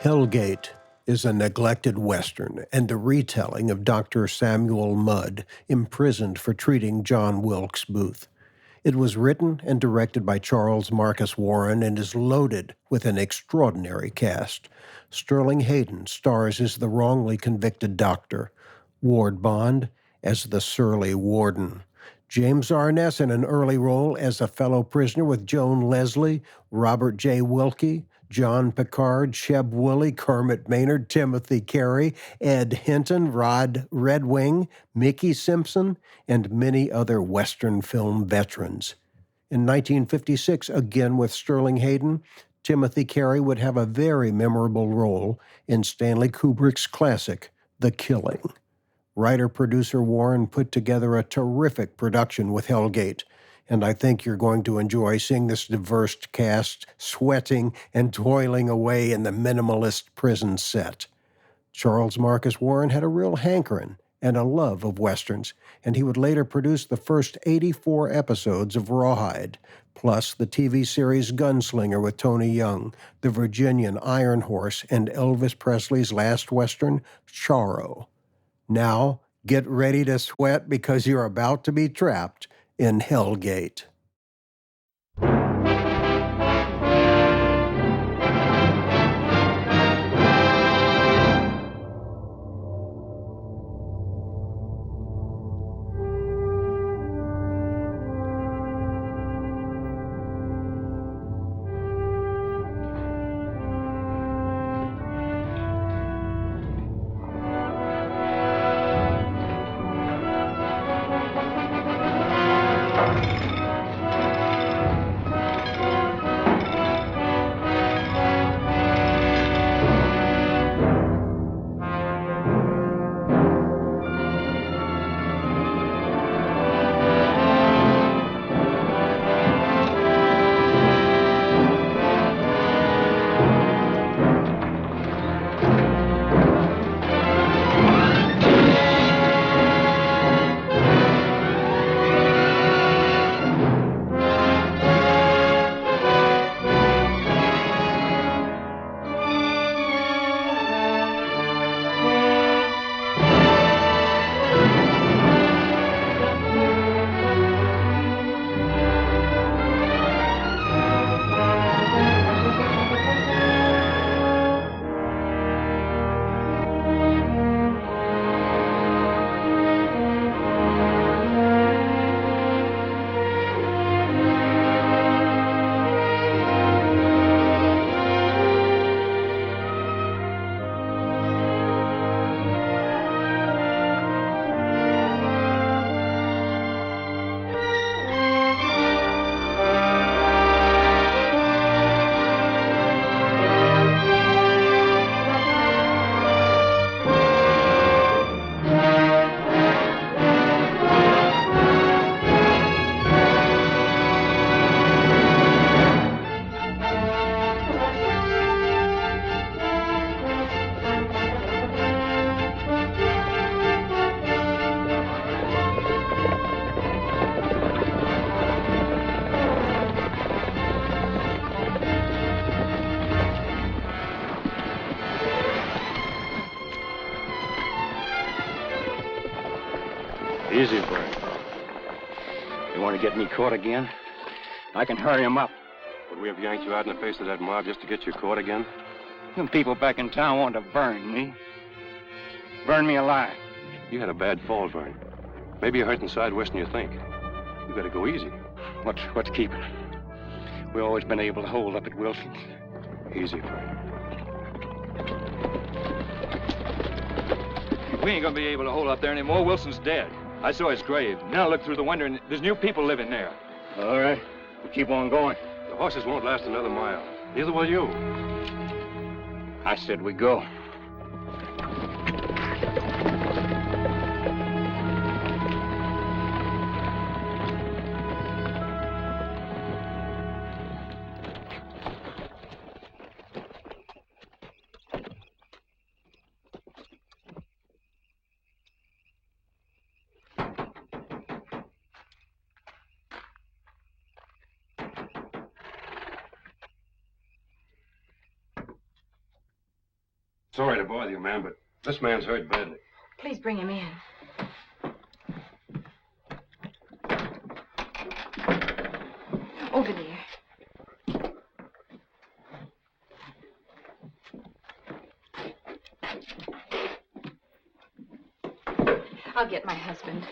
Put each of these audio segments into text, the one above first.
Hellgate is a neglected Western and a retelling of Dr. Samuel Mudd, imprisoned for treating John Wilkes Booth. It was written and directed by Charles Marquis Warren and is loaded with an extraordinary cast. Sterling Hayden stars as the wrongly convicted doctor, Ward Bond as the surly warden, James Arness in an early role as a fellow prisoner with Joan Leslie, Robert J. Wilke, John Pickard, Sheb Wooley, Kermit Maynard, Timothy Carey, Ed Hinton, Redwing, Mikey Simpson, and many other Western film veterans. In 1956, again with Sterling Hayden, Timothy Carey would have a very memorable role in Stanley Kubrick's classic, The Killing. Writer-producer Warren put together a terrific production with Hellgate, and I think you're going to enjoy seeing this diverse cast sweating and toiling away in the minimalist prison set. Charles Marquis Warren had a real hankering and a love of Westerns, and he would later produce the first 84 episodes of Rawhide, plus the TV series Gunslinger with Tony Young, the Virginian Iron Horse, and Elvis Presley's last Western, CHARRO. Now, get ready to sweat because you're about to be trapped in Hellgate. Easy, Bert. You want to get me caught again? I can hurry him up. Would we have yanked you out in the face of that mob just to get you caught again? Them people back in town want to burn me. Burn me alive. You had a bad fall, Vern. Maybe you're hurting side worse than you think. You gotta go easy. What's keeping? We've always been able to hold up at Wilson's. Easy, Vern. We ain't gonna be able to hold up there anymore. Wilson's dead. I saw his grave. Now look through the window, and there's new people living there. All right. We'll keep on going. The horses won't last another mile. Neither will you. I said we go. Sorry to bother you, ma'am, but this man's hurt badly. Please bring him in. Over there. I'll get my husband.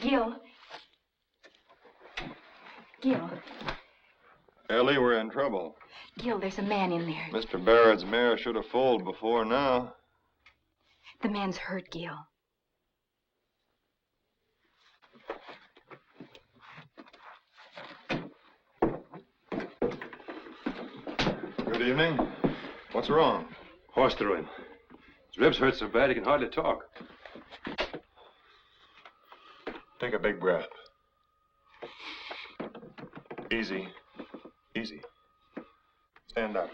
Gil. Gil. Ellie, we're in trouble. Gil, there's a man in there. Mr. Barrett's mare should have foaled before now. The man's hurt, Gil. Good evening. What's wrong? Horse threw him. His ribs hurt so bad he can hardly talk. Take a big breath. Easy. Easy. Stand up.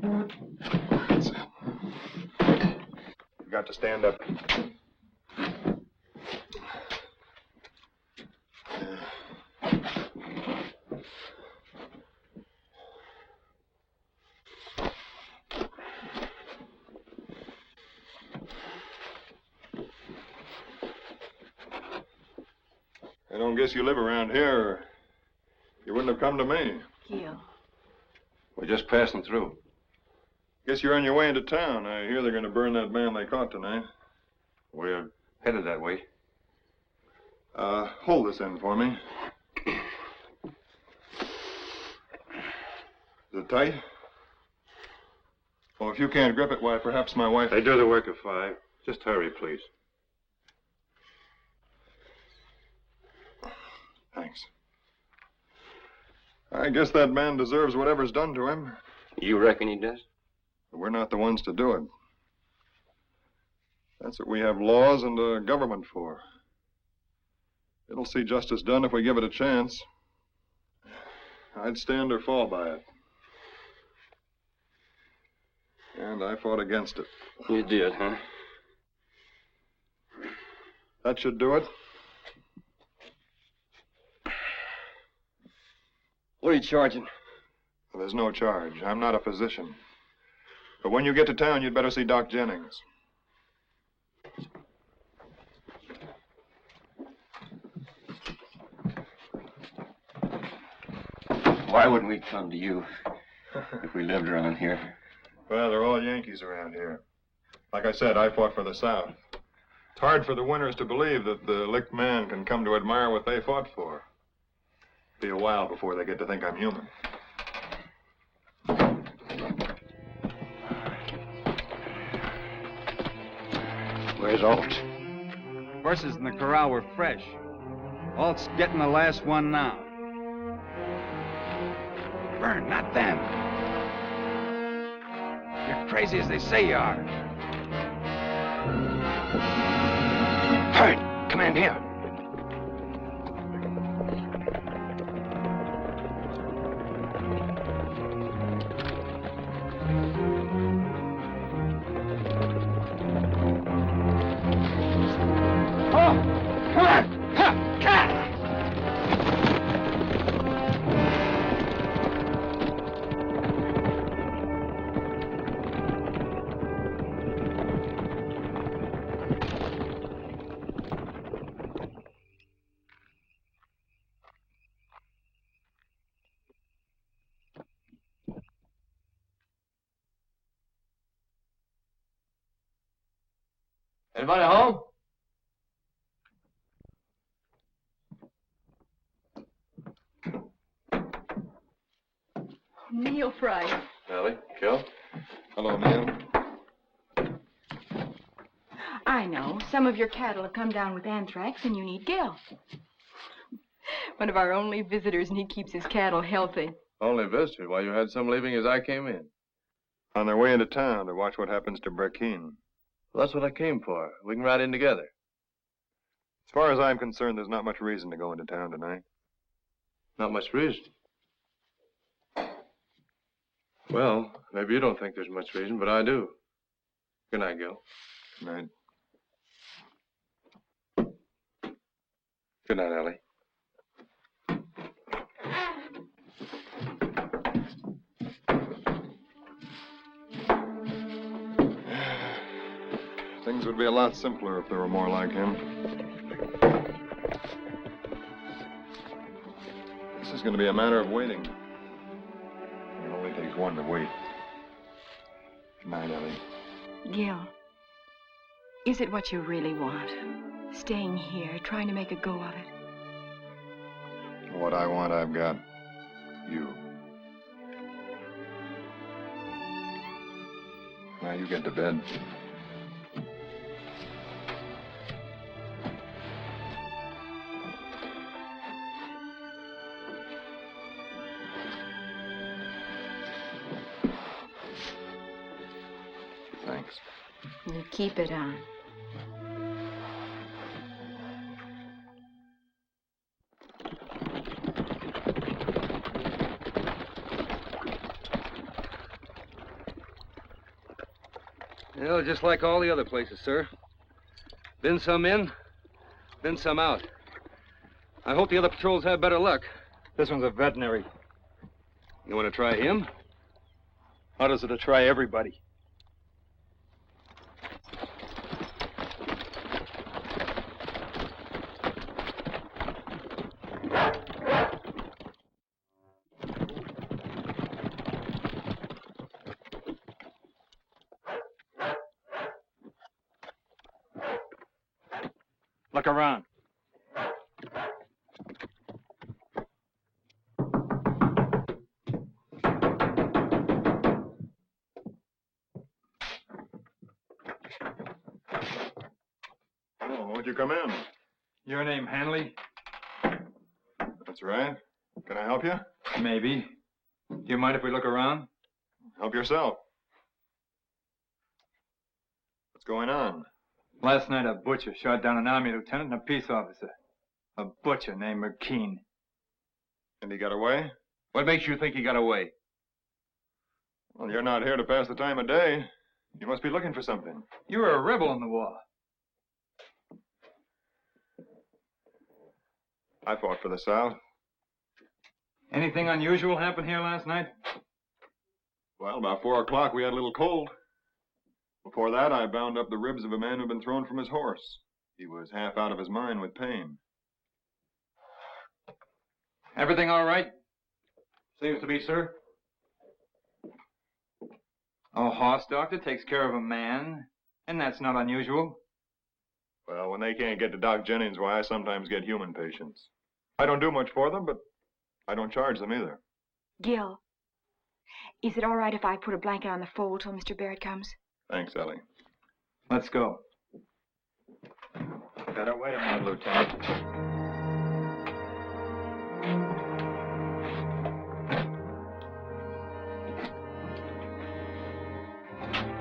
That's it. You've got to stand up. I don't guess you live around here, or you wouldn't have come to me. Gil. We're just passing through. Guess you're on your way into town. I hear they're going to burn that man they caught tonight. We're headed that way. Hold this end for me. Is it tight? Well, if you can't grip it, why, perhaps my wife... They do the work of 5. Just hurry, please. Thanks. I guess that man deserves whatever's done to him. You reckon he does? But we're not the ones to do it. That's what we have laws and a government for. It'll see justice done if we give it a chance. I'd stand or fall by it. And I fought against it. You did, huh? That should do it. What are you charging? Well, there's no charge. I'm not a physician. But when you get to town, you'd better see Doc Jennings. Why wouldn't we come to you if we lived around here? Well, they're all Yankees around here. Like I said, I fought for the South. It's hard for the winners to believe that the licked man can come to admire what they fought for. Be a while before they get to think I'm human. Where's Alt? Horses in the corral were fresh. Alt's getting the last one now. Burn, not them. You're crazy as they say you are. Hurry, come in here. Anybody home? Neil Fry. Ellie, Kel. Hello, Neil. I know. Some of your cattle have come down with anthrax and you need Gil. One of our only visitors, and he keeps his cattle healthy. Only visitor. Why, you had some leaving as I came in. On their way into town to watch what happens to Burkeen. Well, that's what I came for. We can ride in together. As far as I'm concerned, there's not much reason to go into town tonight. Not much reason. Well, maybe you don't think there's much reason, but I do. Good night, Gil. Good night. Good night, Ellie. Things would be a lot simpler if there were more like him. This is going to be a matter of waiting. It only takes one to wait. Good night, Ellie. Gil, is it what you really want? Staying here, trying to make a go of it? What I want, I've got. You. Now you get to bed. Thanks. You keep it on. Well, just like all the other places, sir. Been some in, been some out. I hope the other patrols have better luck. This one's a veterinary. You want to try him? How does it to try everybody? Look around. Oh, won't you come in? Your name, Hanley? That's right. Can I help you? Maybe. Do you mind if we look around? Help yourself. What's going on? Last night, a butcher shot down an army lieutenant and a peace officer. A butcher named McKean. And he got away? What makes you think he got away? Well, you're not here to pass the time of day. You must be looking for something. You were a rebel in the war. I fought for the South. Anything unusual happened here last night? Well, about 4 o'clock, we had a little cold. Before that, I bound up the ribs of a man who'd been thrown from his horse. He was half out of his mind with pain. Everything all right? Seems to be, sir. A horse doctor takes care of a man, and that's not unusual. Well, when they can't get to Doc Jennings, why, I sometimes get human patients. I don't do much for them, but I don't charge them either. Gil, is it all right if I put a blanket on the fold till Mr. Barrett comes? Thanks, Ellie. Let's go. Better wait a minute, Lieutenant.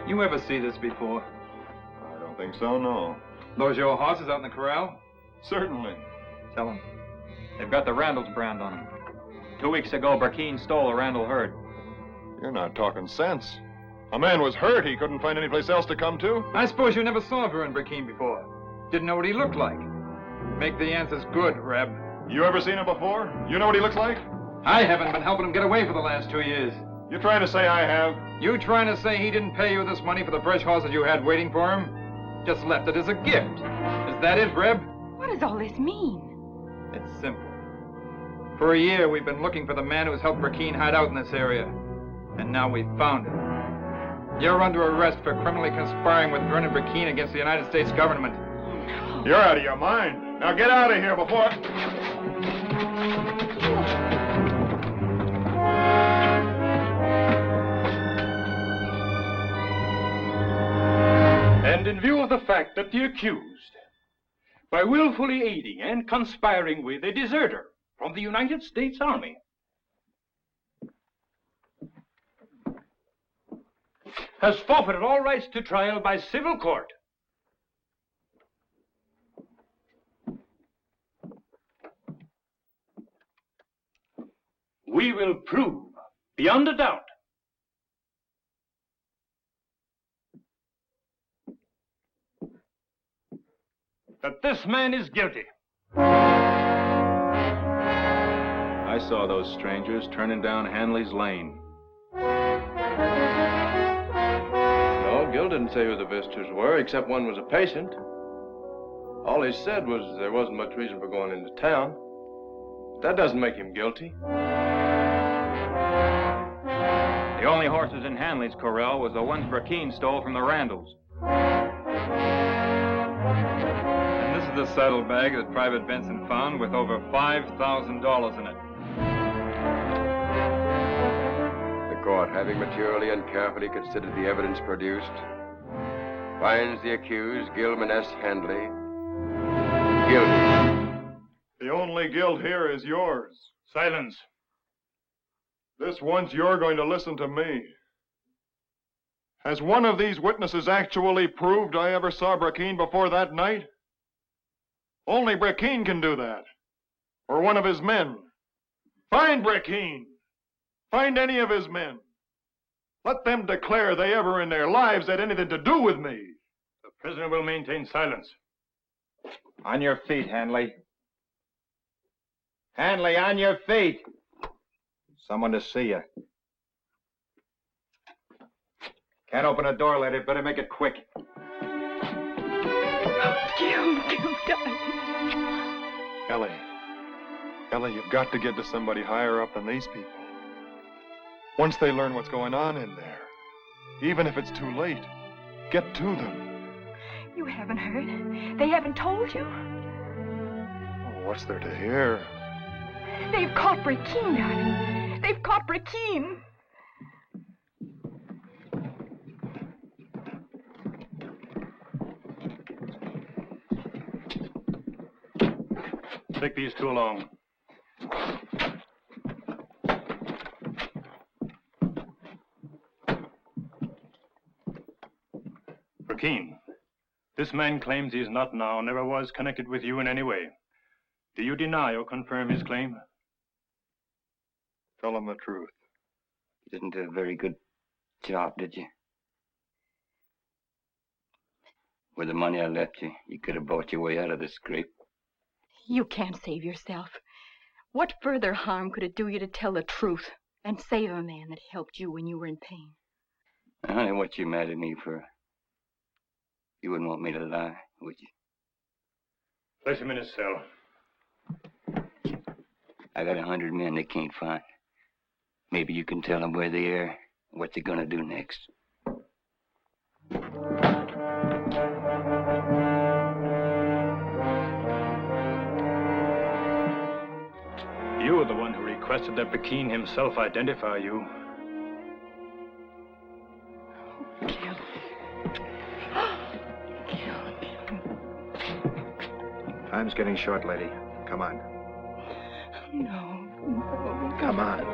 You ever see this before? I don't think so, no. Those your horses out in the corral? Certainly. Tell them. They've got the Randall's brand on them. 2 weeks ago, Burkeen stole a Randall herd. You're not talking sense. A man was hurt. He couldn't find any place else to come to. I suppose you never saw Vern Burkeen before. Didn't know what he looked like. Make the answers good, Reb. You ever seen him before? You know what he looks like? I haven't been helping him get away for the last 2 years. You trying to say I have? You trying to say he didn't pay you this money for the fresh horses you had waiting for him? Just left it as a gift. Is that it, Reb? What does all this mean? It's simple. For a year, we've been looking for the man who's helped Burkeen hide out in this area. And now we've found him. You're under arrest for criminally conspiring with Vernon Burkeen against the United States government. Oh, no. You're out of your mind. Now get out of here before... And in view of the fact that the accused, by willfully aiding and conspiring with a deserter from the United States Army, has forfeited all rights to trial by civil court, we will prove beyond a doubt that this man is guilty. I saw those strangers turning down Hanley's lane. No Gill didn't say who the visitors were, except one was a patient. All he said was there wasn't much reason for going into town. That doesn't make him guilty. The only horses in Hanley's corral was the ones Brackeen stole from the Randalls. And this is the saddlebag that Private Benson found with over $5,000 in it. The court, having maturely and carefully considered the evidence produced, finds the accused, Gilman S. Hanley, guilty. The only guilt here is yours. Silence. This once you're going to listen to me. Has one of these witnesses actually proved I ever saw Brackeen before that night? Only Brackeen can do that. Or one of his men. Find Brackeen. Find any of his men. Let them declare they ever in their lives had anything to do with me. The prisoner will maintain silence. On your feet, Hanley. Hanley, on your feet. Someone to see you. Can't open a door, lady. Better make it quick. Gil, darling. Ellie, you've got to get to somebody higher up than these people. Once they learn what's going on in there, even if it's too late, get to them. You haven't heard. They haven't told you. Oh, what's there to hear? They've caught Brackeen, darling. They've caught Brackeen. Take these two along. Brackeen, this man claims he is not now, never was connected with you in any way. Do you deny or confirm his claim? Tell him the truth. You didn't do a very good job, did you? With the money I left you, you could have bought your way out of this scrape. You can't save yourself. What further harm could it do you to tell the truth and save a man that helped you when you were in pain? Honey, what you mad at me for? You wouldn't want me to lie, would you? Place him in his cell. I got 100 men they can't find. Maybe you can tell them where they are, what they're gonna do next. You were the one who requested that Brackeen himself identify you. Gil. Time's getting short, lady. Come on. No. Come on.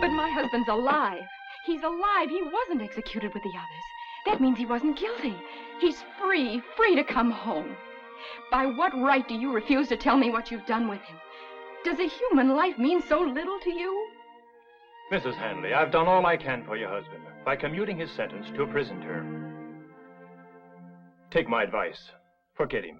But my husband's alive. He's alive. He wasn't executed with the others. That means he wasn't guilty. He's free to come home. By what right do you refuse to tell me what you've done with him? Does a human life mean so little to you? Mrs. Hanley, I've done all I can for your husband by commuting his sentence to a prison term. Take my advice. Forget him.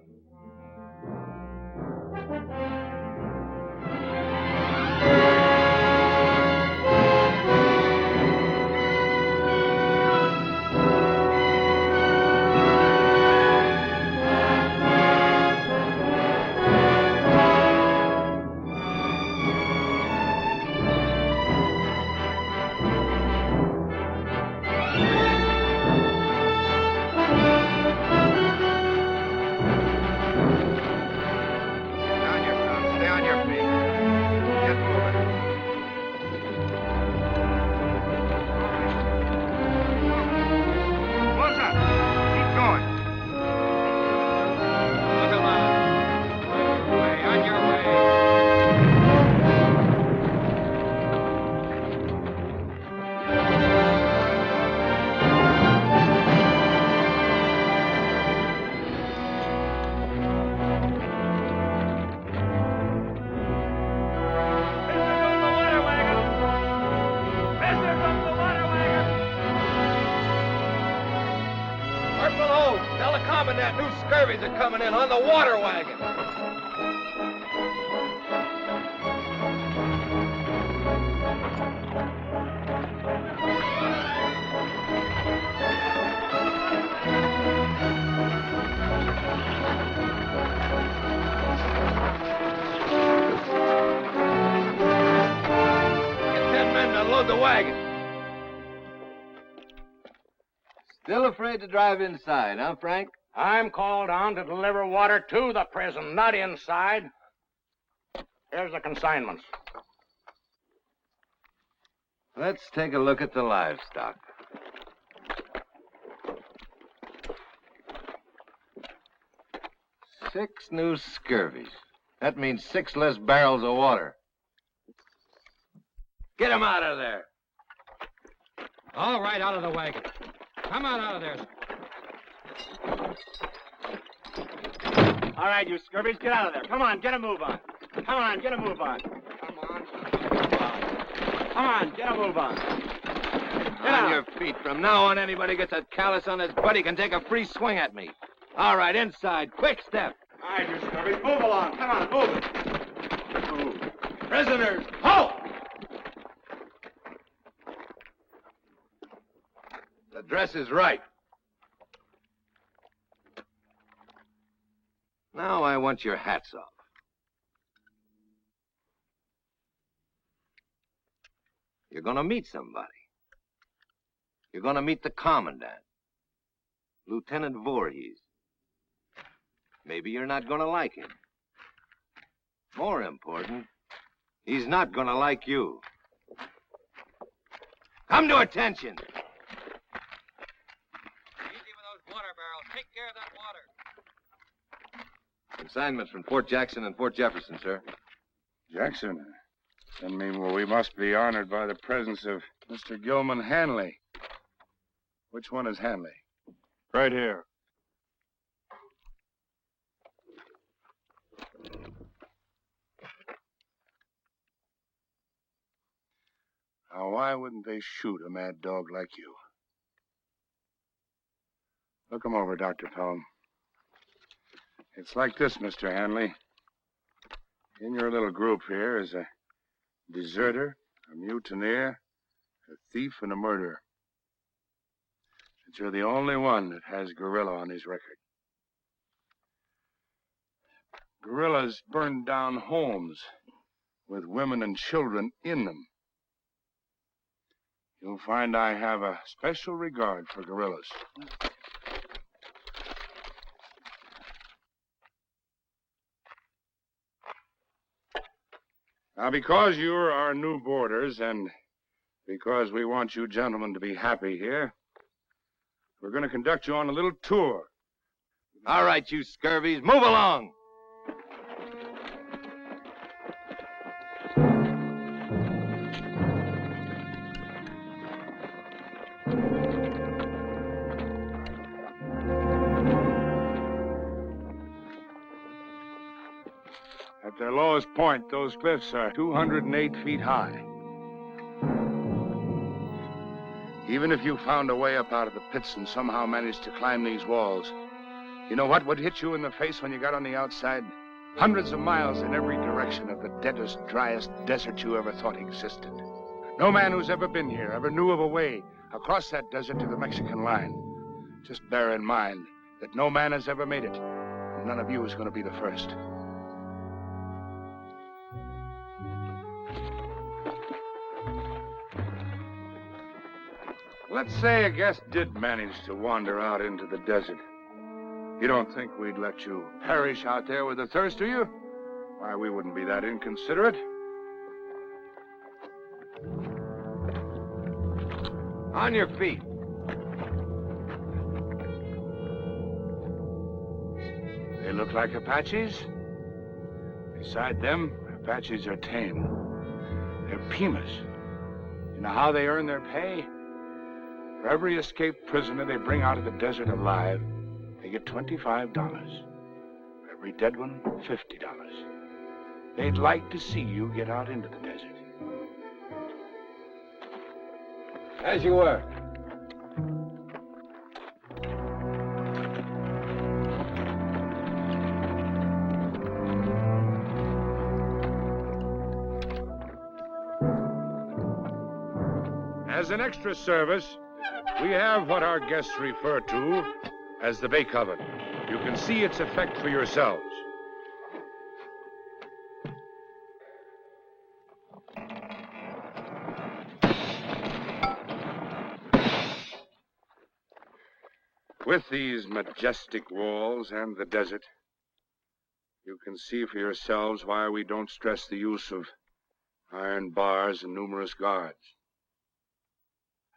Tell the commandant new scurvies are coming in on the water wagon. Get 10 men to load the wagon. Still afraid to drive inside, huh, Frank? I'm called on to deliver water to the prison, not inside. Here's the consignments. Let's take a look at the livestock. Six new scurvies. That means 6 less barrels of water. Get him out of there. All right, out of the wagon. Come on out of there. All right, you scurvies, get out of there. Come on, get a move on. Come on, get a move on. Come on, get a move on. Get on your feet. From now on, anybody gets a callus on his butt, he can take a free swing at me. All right, inside. Quick step. All right, you scurvies, move along. Come on, move it. Move. Prisoners, halt! The dress is right. Now I want your hats off. You're gonna meet somebody. You're gonna meet the commandant, Lieutenant Voorhees. Maybe you're not gonna like him. More important, he's not gonna like you. Come to attention. Easy with those water barrels. Take care of that water. Consignments from Fort Jackson and Fort Jefferson, sir. Jackson? I mean, well, we must be honored by the presence of Mr. Gilman Hanley. Which one is Hanley? Right here. Now, why wouldn't they shoot a mad dog like you? Look him over, Dr. Pelham. It's like this, Mr. Hanley. In your little group here is a deserter, a mutineer, a thief, and a murderer. But you're the only one that has guerrilla on his record. Guerrillas burned down homes with women and children in them. You'll find I have a special regard for guerrillas. Now, because you're our new boarders and because we want you gentlemen to be happy here, we're going to conduct you on a little tour. All right, you scurvies, move along. At their lowest point, those cliffs are 208 feet high. Even if you found a way up out of the pits and somehow managed to climb these walls, you know what would hit you in the face when you got on the outside? Hundreds of miles in every direction of the deadest, driest desert you ever thought existed. No man who's ever been here ever knew of a way across that desert to the Mexican line. Just bear in mind that no man has ever made it, and none of you is going to be the first. Let's say a guest did manage to wander out into the desert. You don't think we'd let you perish out there with the thirst, do you? Why, we wouldn't be that inconsiderate. On your feet. They look like Apaches. Beside them, Apaches are tame. They're Pimas. You know how they earn their pay? For every escaped prisoner they bring out of the desert alive, they get $25. For every dead one, $50. They'd like to see you get out into the desert. As you were. As an extra service, we have what our guests refer to as the bake oven. You can see its effect for yourselves. With these majestic walls and the desert, you can see for yourselves why we don't stress the use of iron bars and numerous guards.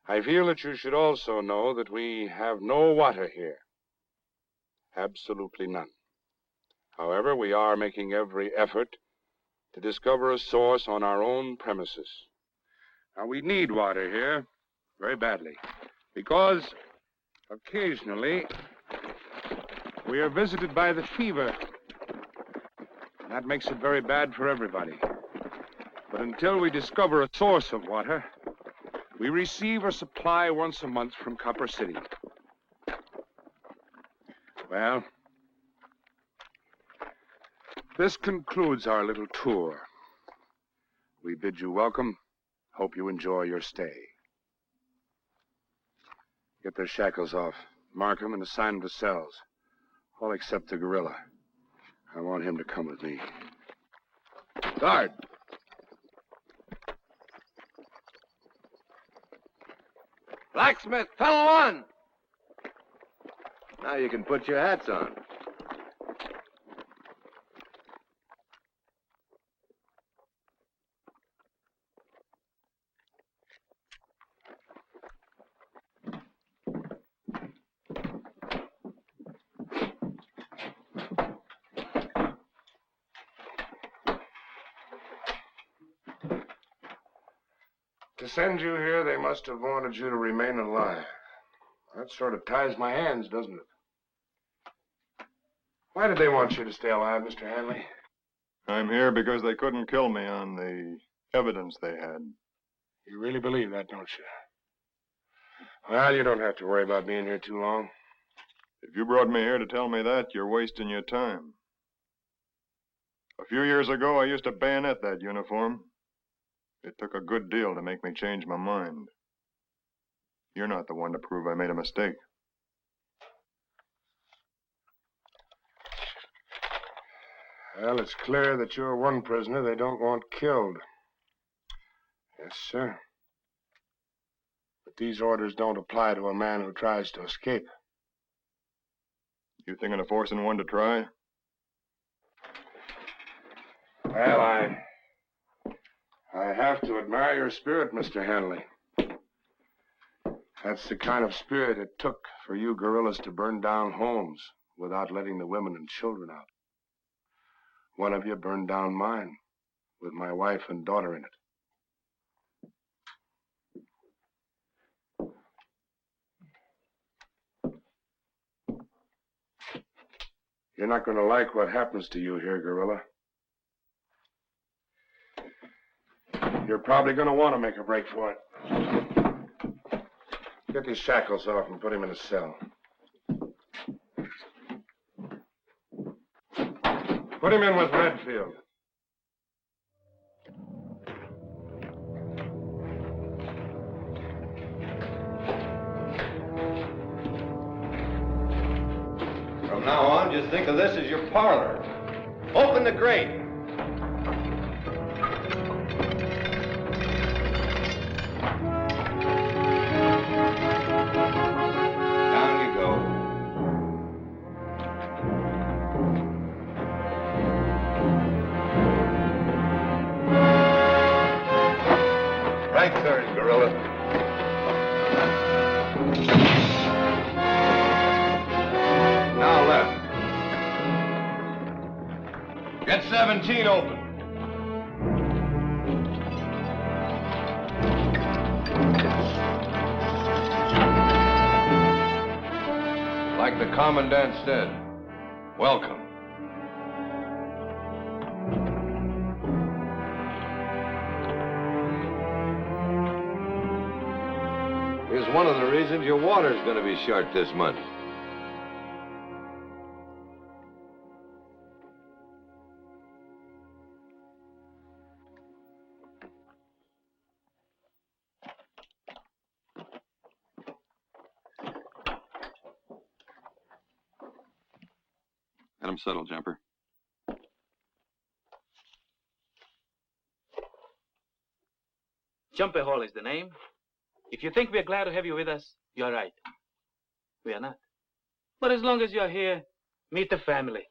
I feel that you should also know that we have no water here. Absolutely none. However, we are making every effort to discover a source on our own premises. Now, we need water here very badly because occasionally we are visited by the fever. And that makes it very bad for everybody. But until we discover a source of water, we receive a supply once a month from Copper City. Well, this concludes our little tour. We bid you welcome. Hope you enjoy your stay. Get their shackles off. Mark them and assign them to cells. All except the gorilla. I want him to come with me. Guard! Blacksmith, tunnel 1! Now you can put your hats on. To send you here, they must have wanted you to remain alive. That sort of ties my hands, doesn't it? Why did they want you to stay alive, Mr. Hanley? I'm here because they couldn't kill me on the evidence they had. You really believe that, don't you? Well, you don't have to worry about being here too long. If you brought me here to tell me that, you're wasting your time. A few years ago, I used to bayonet that uniform. It took a good deal to make me change my mind. You're not the one to prove I made a mistake. Well, it's clear that you're one prisoner they don't want killed. Yes, sir. But these orders don't apply to a man who tries to escape. You thinking of forcing one to try? Well, I have to admire your spirit, Mr. Hanley. That's the kind of spirit it took for you guerrillas to burn down homes without letting the women and children out. One of you burned down mine with my wife and daughter in it. You're not going to like what happens to you here, guerrilla. You're probably going to want to make a break for it. Get these shackles off and put him in a cell. Put him in with Redfield. From now on, just think of this as your parlor. Open the grate. Right turn, gorilla. Now left. Get 17 open. Like the commandant said, welcome. Here's one of the reasons your water's going to be short this month. Get him settled, Jumper. Jumper Hall is the name. If you think we're glad to have you with us, you're right. We are not. But as long as you're here, meet the family.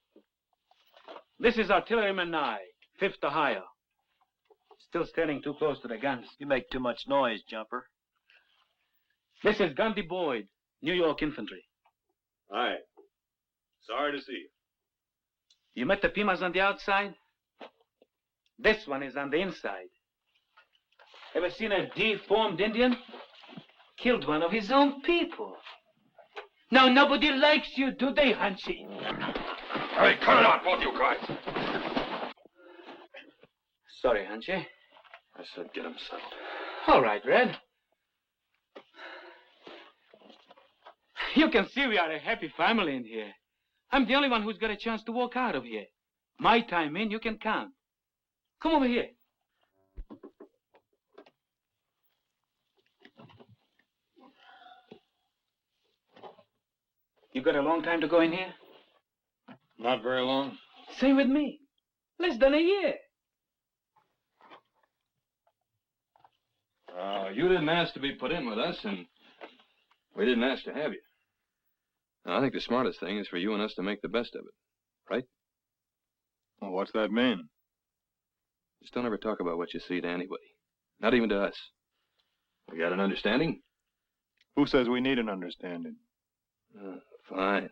This is Artilleryman Nye, 5th Ohio. Still standing too close to the guns. You make too much noise, Jumper. This is Gundy Boyd, New York Infantry. Hi. Sorry to see you. You met the Pimas on the outside? This one is on the inside. Ever seen a deformed Indian? Killed one of his own people. Now nobody likes you, do they, Hunchy? Hey, cut it out, both you guys. Sorry, Hunchy. I said get him settled. All right, Red. You can see we are a happy family in here. I'm the only one who's got a chance to walk out of here. My time in, you can count. Come over here. You got a long time to go in here? Not very long. Same with me. Less than a year. You didn't ask to be put in with us, and we didn't ask to have you. I think the smartest thing is for you and us to make the best of it, right? Well, what's that mean? Just don't ever talk about what you see to anybody. Not even to us. We got an understanding? Who says we need an understanding? Fine.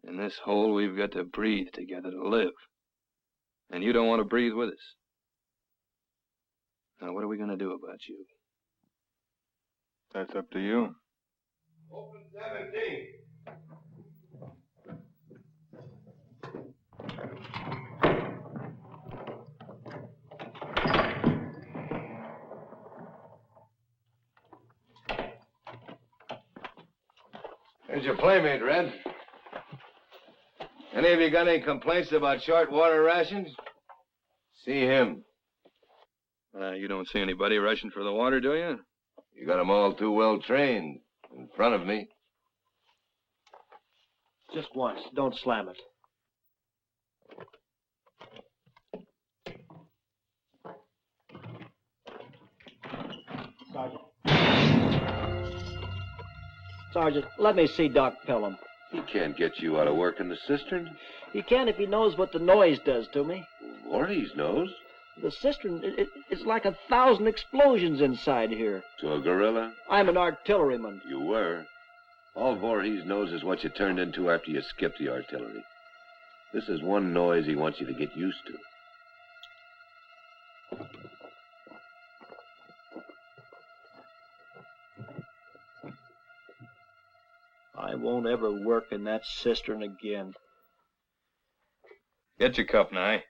In this hole, we've got to breathe together to live. And you don't want to breathe with us. Now, what are we going to do about you? That's up to you. Open 17. Here's your playmate, Red. Any of you got any complaints about short water rations? See him. You don't see anybody rushing for the water, do you? You got them all too well trained in front of me. Just once. Don't slam it. Sergeant, let me see Doc Pelham. He can't get you out of work in the cistern. He can if he knows what the noise does to me. Voorhees knows. The cistern, it's like 1,000 explosions inside here. To a gorilla? I'm an artilleryman. You were. All Voorhees knows is what you turned into after you skipped the artillery. This is one noise he wants you to get used to. I won't ever work in that cistern again. Get your cup, Nye.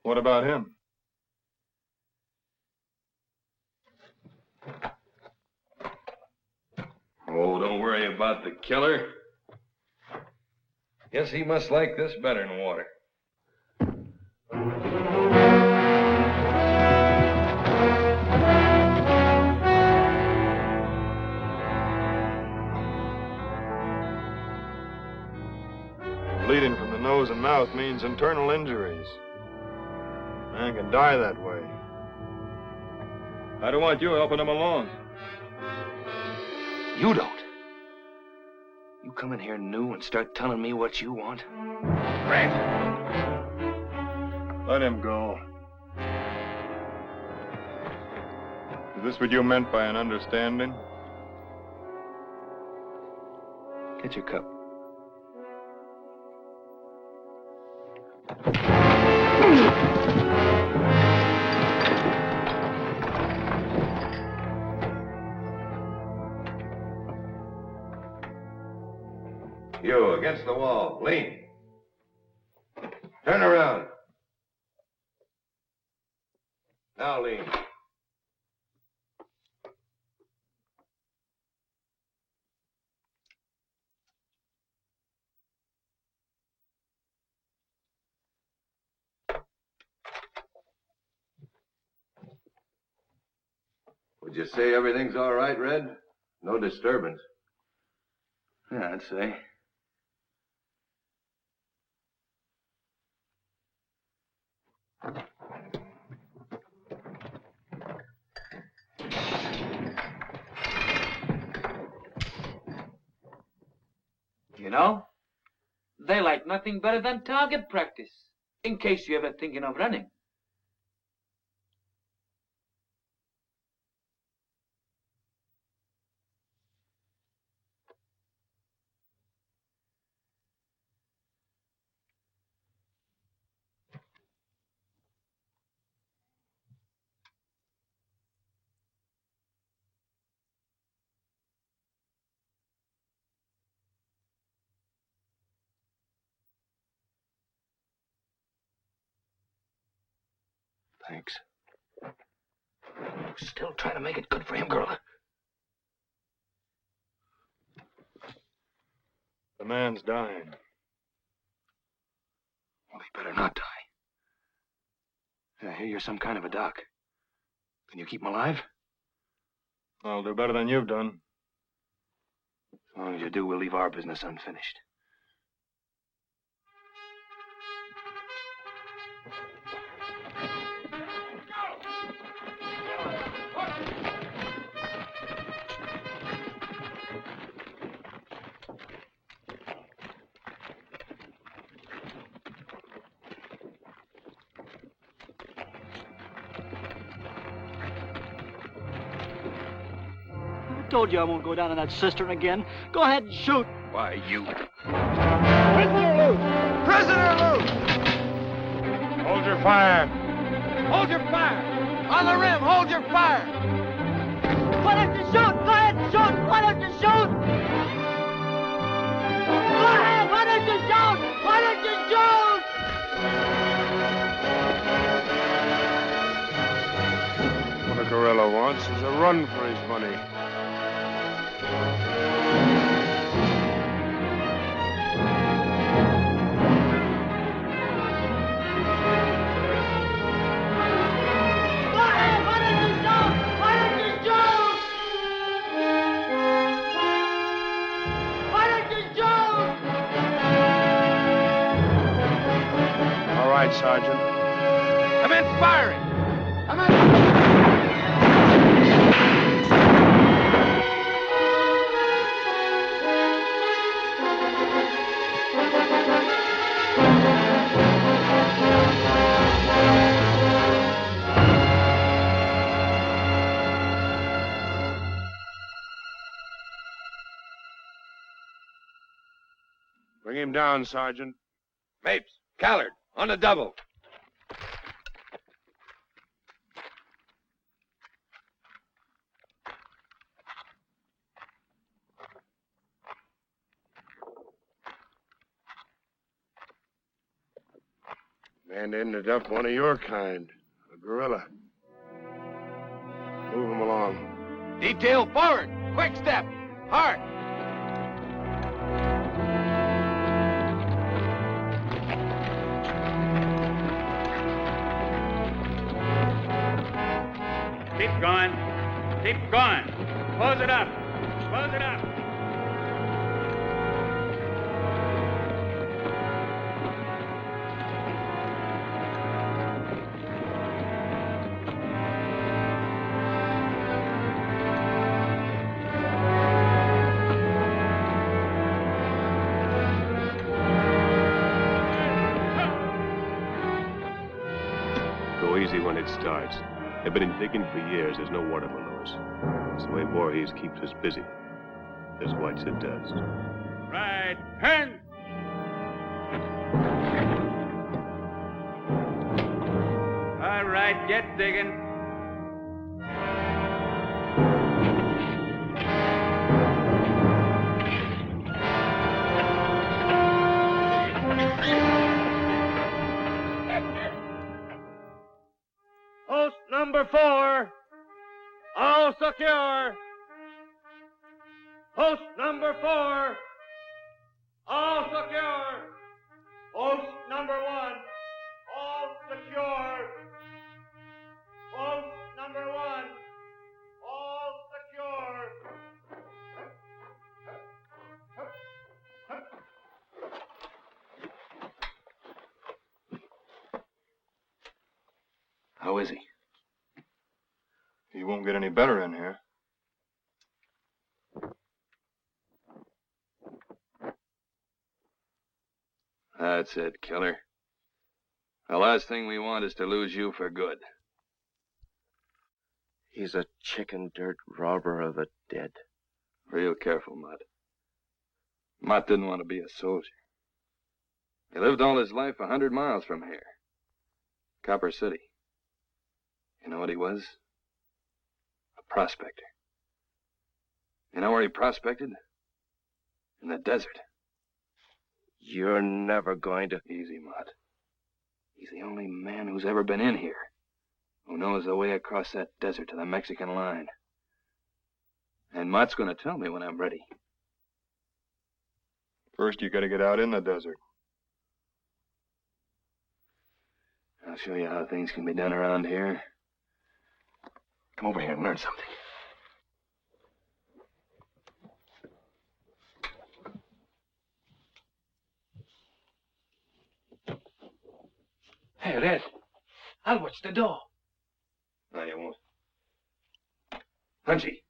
What about him? Oh, don't worry about the killer. Guess he must like this better than water. Bleeding from the nose and mouth means internal injuries. Man can die that way. I don't want you helping him along. You don't. You come in here new and start telling me what you want. Grant! Let him go. Is this what you meant by an understanding? Get your cup. You, against the wall. Lean. Turn around. Now lean. Would you say everything's all right, Red? No disturbance. Yeah, I'd say. You know, they like nothing better than target practice, in case you're ever thinking of running. Thanks. Still trying to make it good for him, girl. The man's dying. Well, he better not die. I hear you're some kind of a doc. Can you keep him alive? I'll do better than you've done. As long as you do, we'll leave our business unfinished. I told you I won't go down in that cistern again. Go ahead and shoot. Why, you... Prisoner loose! Prisoner loose! Hold your fire. Hold your fire! On the rim, hold your fire! Why don't you shoot? Go ahead and shoot! Why don't you shoot? Go ahead! Why don't you shoot? Why don't you shoot? What a gorilla wants is a run for his money. All right, Sergeant. Commence firing! Bring him down, Sergeant. Mapes, Callard, on the double. Man ended up one of your kind, a gorilla. Move him along. Detail forward. Quick step. Hard. Keep going. Keep going. Close it up. Close it up. Go easy when it starts. They've been digging for years. There's no water below us. It's the way Voorhees keeps us busy. As White said does. Right hand. All right, get digging. number 4, all secure. Post number 4, all secure. Post number 1, all secure. Post number 1, all secure. How is he? He won't get any better in here. That's it, killer. The last thing we want is to lose you for good. He's a chicken dirt robber of the dead. Real careful, Mott. Mott didn't want to be a soldier. He lived all his life 100 miles from here. Copper City. You know what he was? A prospector. You know where he prospected? In the desert. You're never going to... Easy, Mott. He's the only man who's ever been in here, who knows the way across that desert to the Mexican line. And Mott's going to tell me when I'm ready. First, you got to get out in the desert. I'll show you how things can be done around here. Come over here and learn something. Hey, Red. I'll watch the door. No, you won't. Hunchy,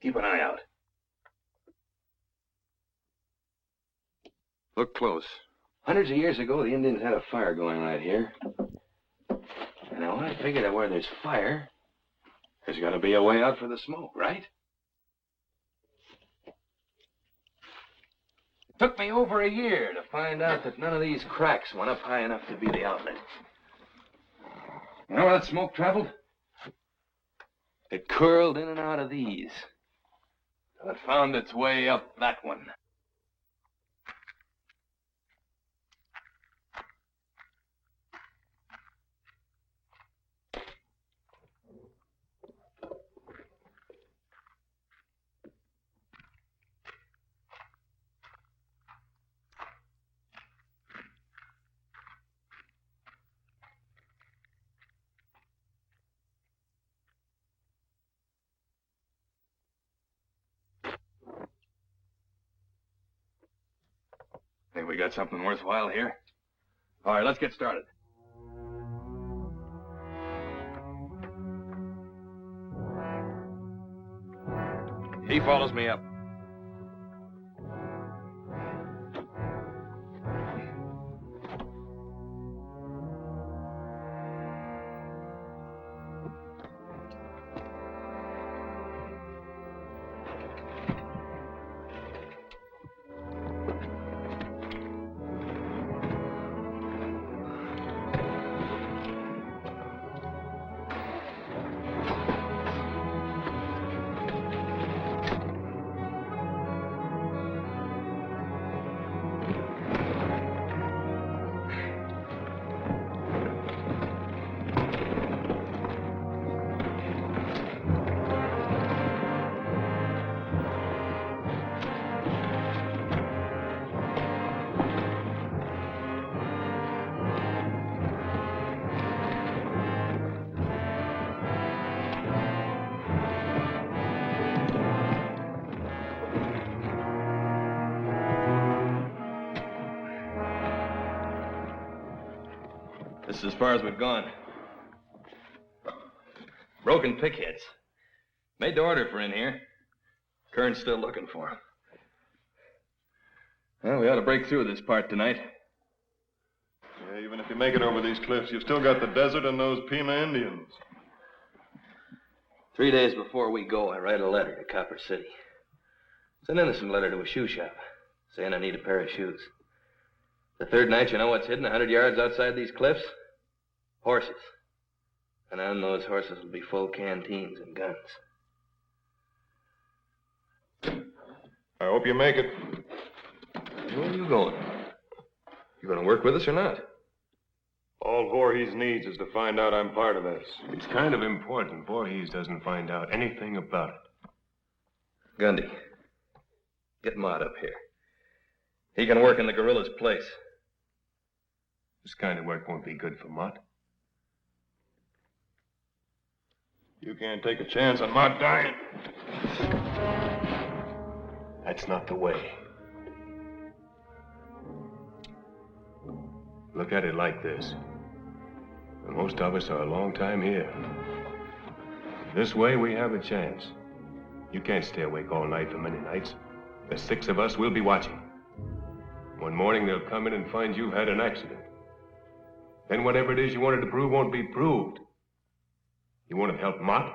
keep an eye out. Look close. Hundreds of years ago, the Indians had a fire going right here. And now I figure that where there's fire, there's got to be a way out for the smoke, right? It took me over a year to find out that none of these cracks went up high enough to be the outlet. You know where that smoke traveled? It curled in and out of these. Till it found its way up that one. Think we got something worthwhile here? All right, let's get started. He follows me up. This is as far as we've gone. Broken pickheads. Made the order for in here. Kern's still looking for him. Well, we ought to break through this part tonight. Yeah, even if you make it over these cliffs, you've still got the desert and those Pima Indians. 3 days before we go, I write a letter to Copper City. It's an innocent letter to a shoe shop, saying I need a pair of shoes. The third night, you know what's hidden 100 yards outside these cliffs? Horses. And on those horses will be full canteens and guns. I hope you make it. Where are you going? You going to work with us or not? All Voorhees needs is to find out I'm part of this. It's kind of important Voorhees doesn't find out anything about it. Gundy, get Mott up here. He can work in the gorilla's place. This kind of work won't be good for Mott. You can't take a chance on Mott dying. That's not the way. Look at it like this. Most of us are a long time here. This way we have a chance. You can't stay awake all night for many nights. The 6 of us will be watching. One morning they'll come in and find you've had an accident. Then whatever it is you wanted to prove won't be proved. You won't have helped Mott.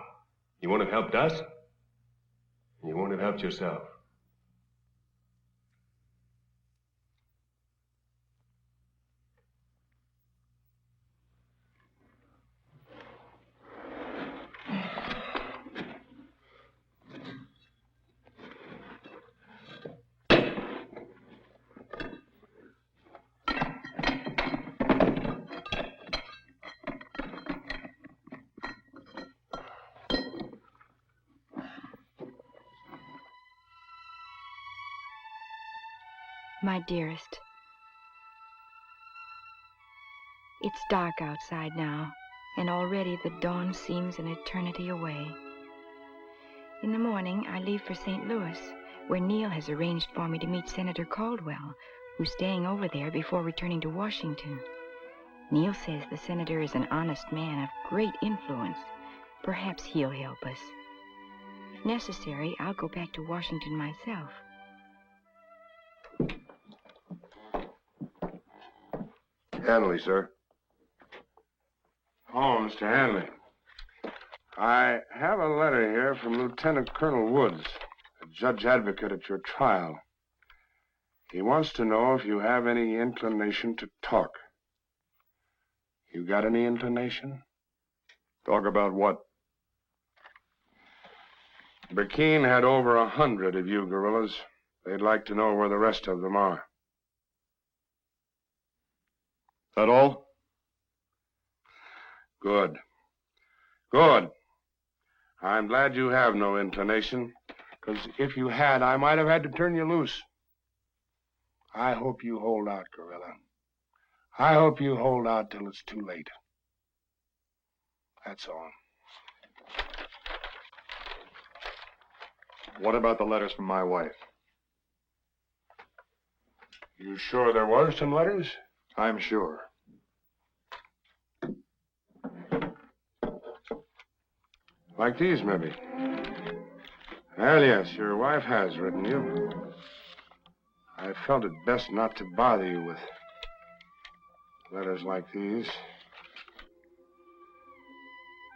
You won't have helped us. And you won't have helped yourself. My dearest, it's dark outside now, and already the dawn seems an eternity away. In the morning, I leave for St. Louis, where Neil has arranged for me to meet Senator Caldwell, who's staying over there before returning to Washington. Neil says the senator is an honest man of great influence. Perhaps he'll help us. If necessary, I'll go back to Washington myself. Hanley, sir. Oh, Mr. Hanley. I have a letter here from Lieutenant Colonel Woods, a judge advocate at your trial. He wants to know if you have any inclination to talk. You got any inclination? Talk about what? Burkeen had over 100 of you guerrillas. They'd like to know where the rest of them are. That all? Good. Good. I'm glad you have no inclination, because if you had, I might have had to turn you loose. I hope you hold out, gorilla. I hope you hold out till it's too late. That's all. What about the letters from my wife? You sure there was some letters? I'm sure. Like these, maybe. Well, yes, your wife has written you. I felt it best not to bother you with letters like these.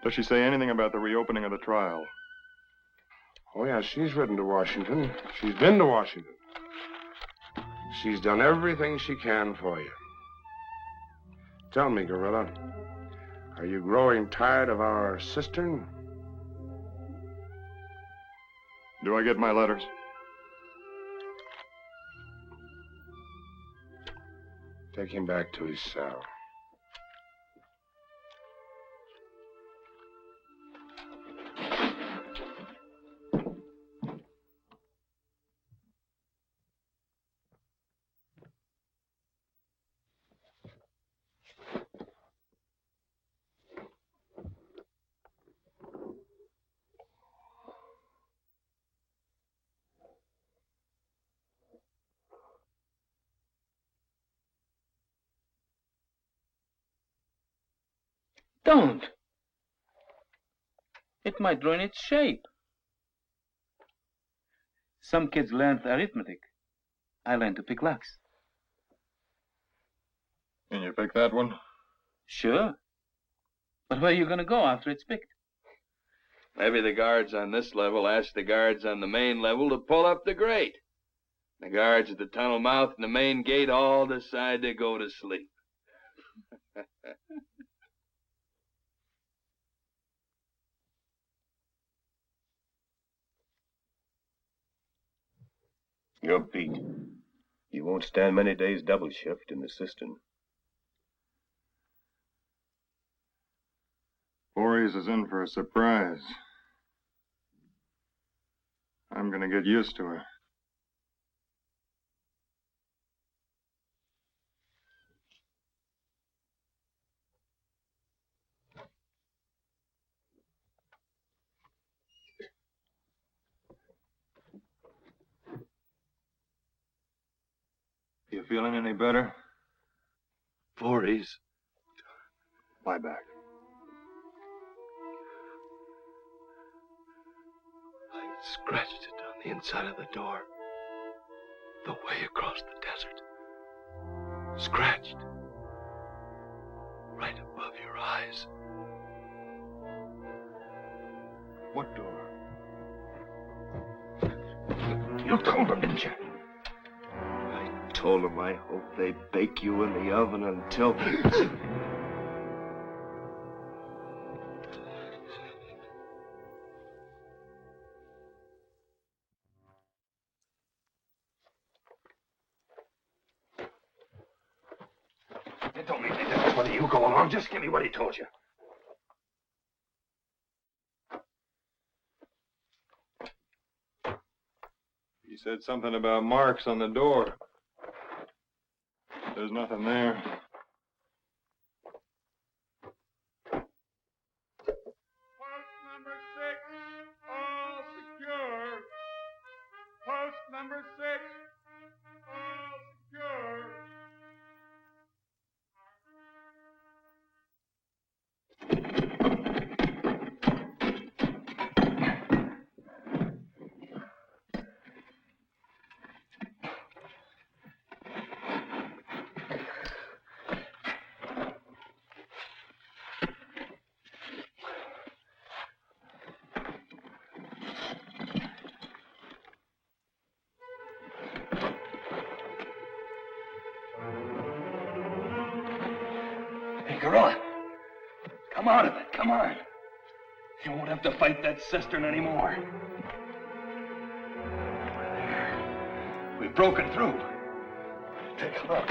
Does she say anything about the reopening of the trial? Oh, yeah, she's written to Washington. She's been to Washington. She's done everything she can for you. Tell me, gorilla, are you growing tired of our cistern? Do I get my letters? Take him back to his cell. Don't. It might ruin its shape. Some kids learned arithmetic. I learned to pick locks. Can you pick that one? Sure. But where are you going to go after it's picked? Maybe the guards on this level ask the guards on the main level to pull up the grate. The guards at the tunnel mouth and the main gate all decide to go to sleep. You're beat. You won't stand many days double shift in the cistern. Voorhees is in for a surprise. I'm gonna get used to her. You feeling any better? Voorhees. Lie back. I scratched it on the inside of the door. The way across the desert. Scratched. Right above your eyes. What door? You told them, didn't you? I told them I hope they bake you in the oven until... It don't make any difference whether you go along. Just give me what he told you. He said something about marks on the door. There's nothing there. Post number 6, all secure. Post number 6, all secure. Gorilla, come out of it, come on. You won't have to fight that cistern anymore. There. We've broken through. Take a look.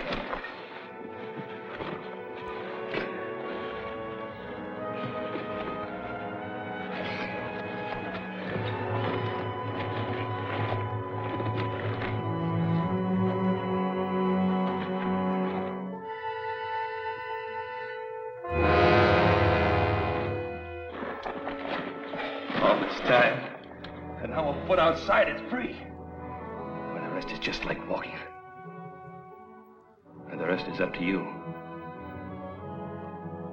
And now a foot outside, it's free. But the rest is just like walking. And the rest is up to you.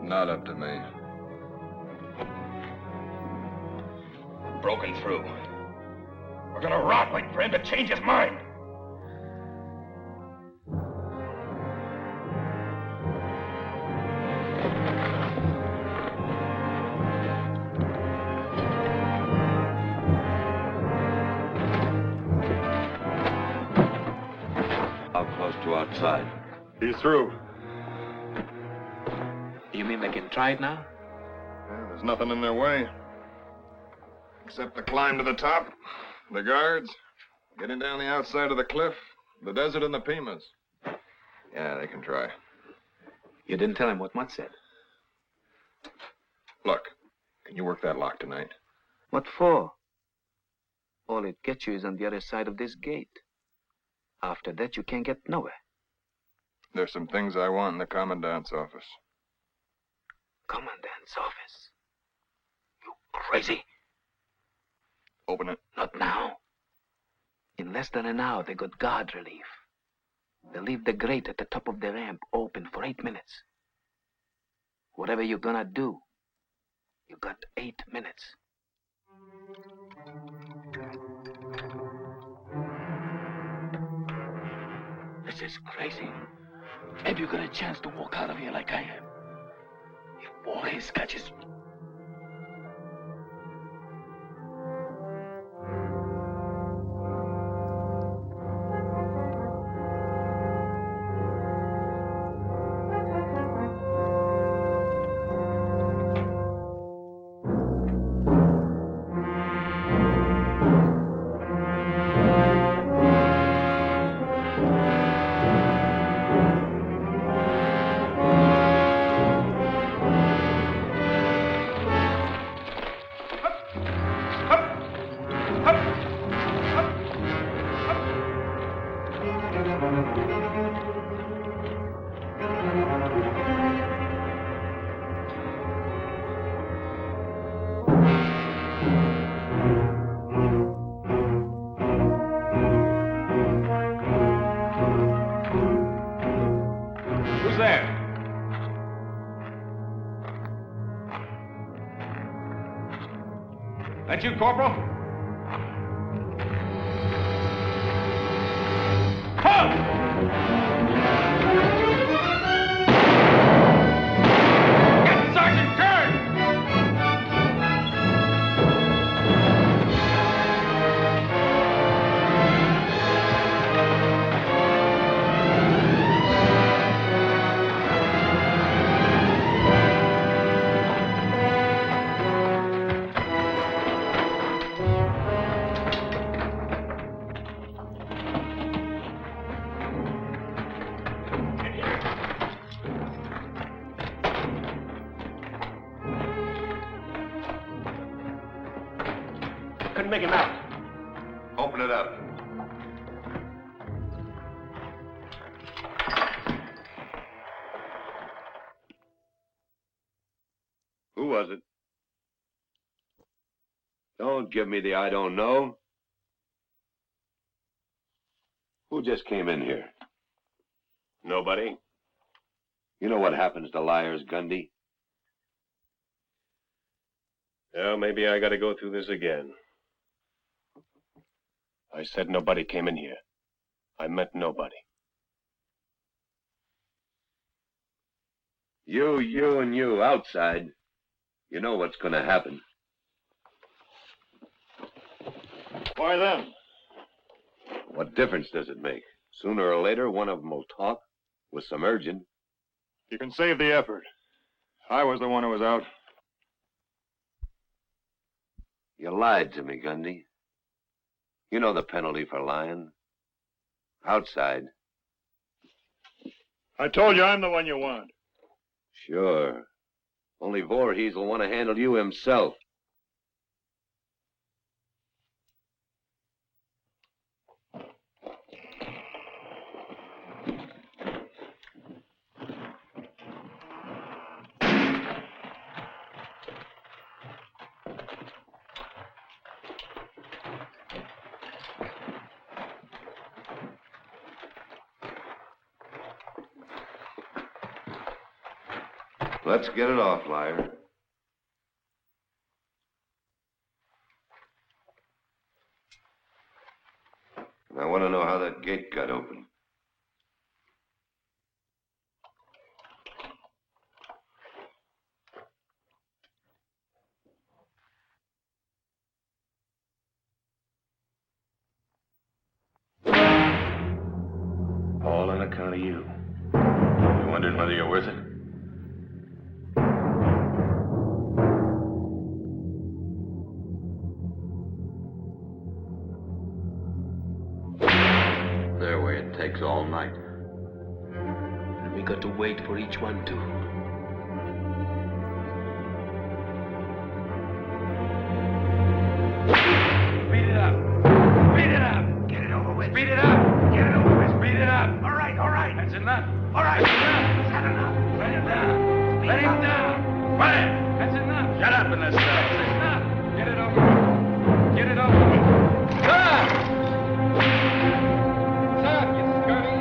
Not up to me. Broken through. We're gonna rot waiting for him to change his mind. Outside. He's through. You mean they can try it now? Yeah, there's nothing in their way. Except the climb to the top, the guards, getting down the outside of the cliff, the desert and the Pimas. Yeah, they can try. You didn't tell him what Mutt said. Look, can you work that lock tonight? What for? All it gets you is on the other side of this gate. After that, you can't get nowhere. There's some things I want in the commandant's office. Commandant's office? You crazy? Open it. Not now. In less than an hour, they got guard relief. They'll leave the grate at the top of the ramp open for 8 minutes. Whatever you're gonna do, you got 8 minutes. This is crazy. Have you got a chance to walk out of here like I am? If Voorhees catches me. that? That you, Corporal? Get Sergeant Kern! Couldn't make him out. Open it up. Who was it? Don't give me the I don't know. Who just came in here? Nobody. You know what happens to liars, Gundy? Well, maybe I gotta go through this again. I said nobody came in here. I meant nobody. You and you outside. You know what's gonna happen. Why then? What difference does it make? Sooner or later, one of them will talk with some urging. You can save the effort. I was the one who was out. You lied to me, Gundy. You know the penalty for lying. Outside. I told you I'm the one you want. Sure. Only Voorhees will want to handle you himself. Let's get it off, liar. I want to know how that gate got open. All on account of you. You wondering whether you're worth it? Their way it takes all night. And we got to wait for each one to. Speed it up. Speed it up. Get it over with. Speed it up. Get it over with. Speed it up. All right, all right. That's enough. All right. That's enough. That's enough. Let him down. Let him down. Quiet. That's enough. Shut up in this cell. That's enough. Get it over with. Get it over with. Stop! Stop, you scurvy.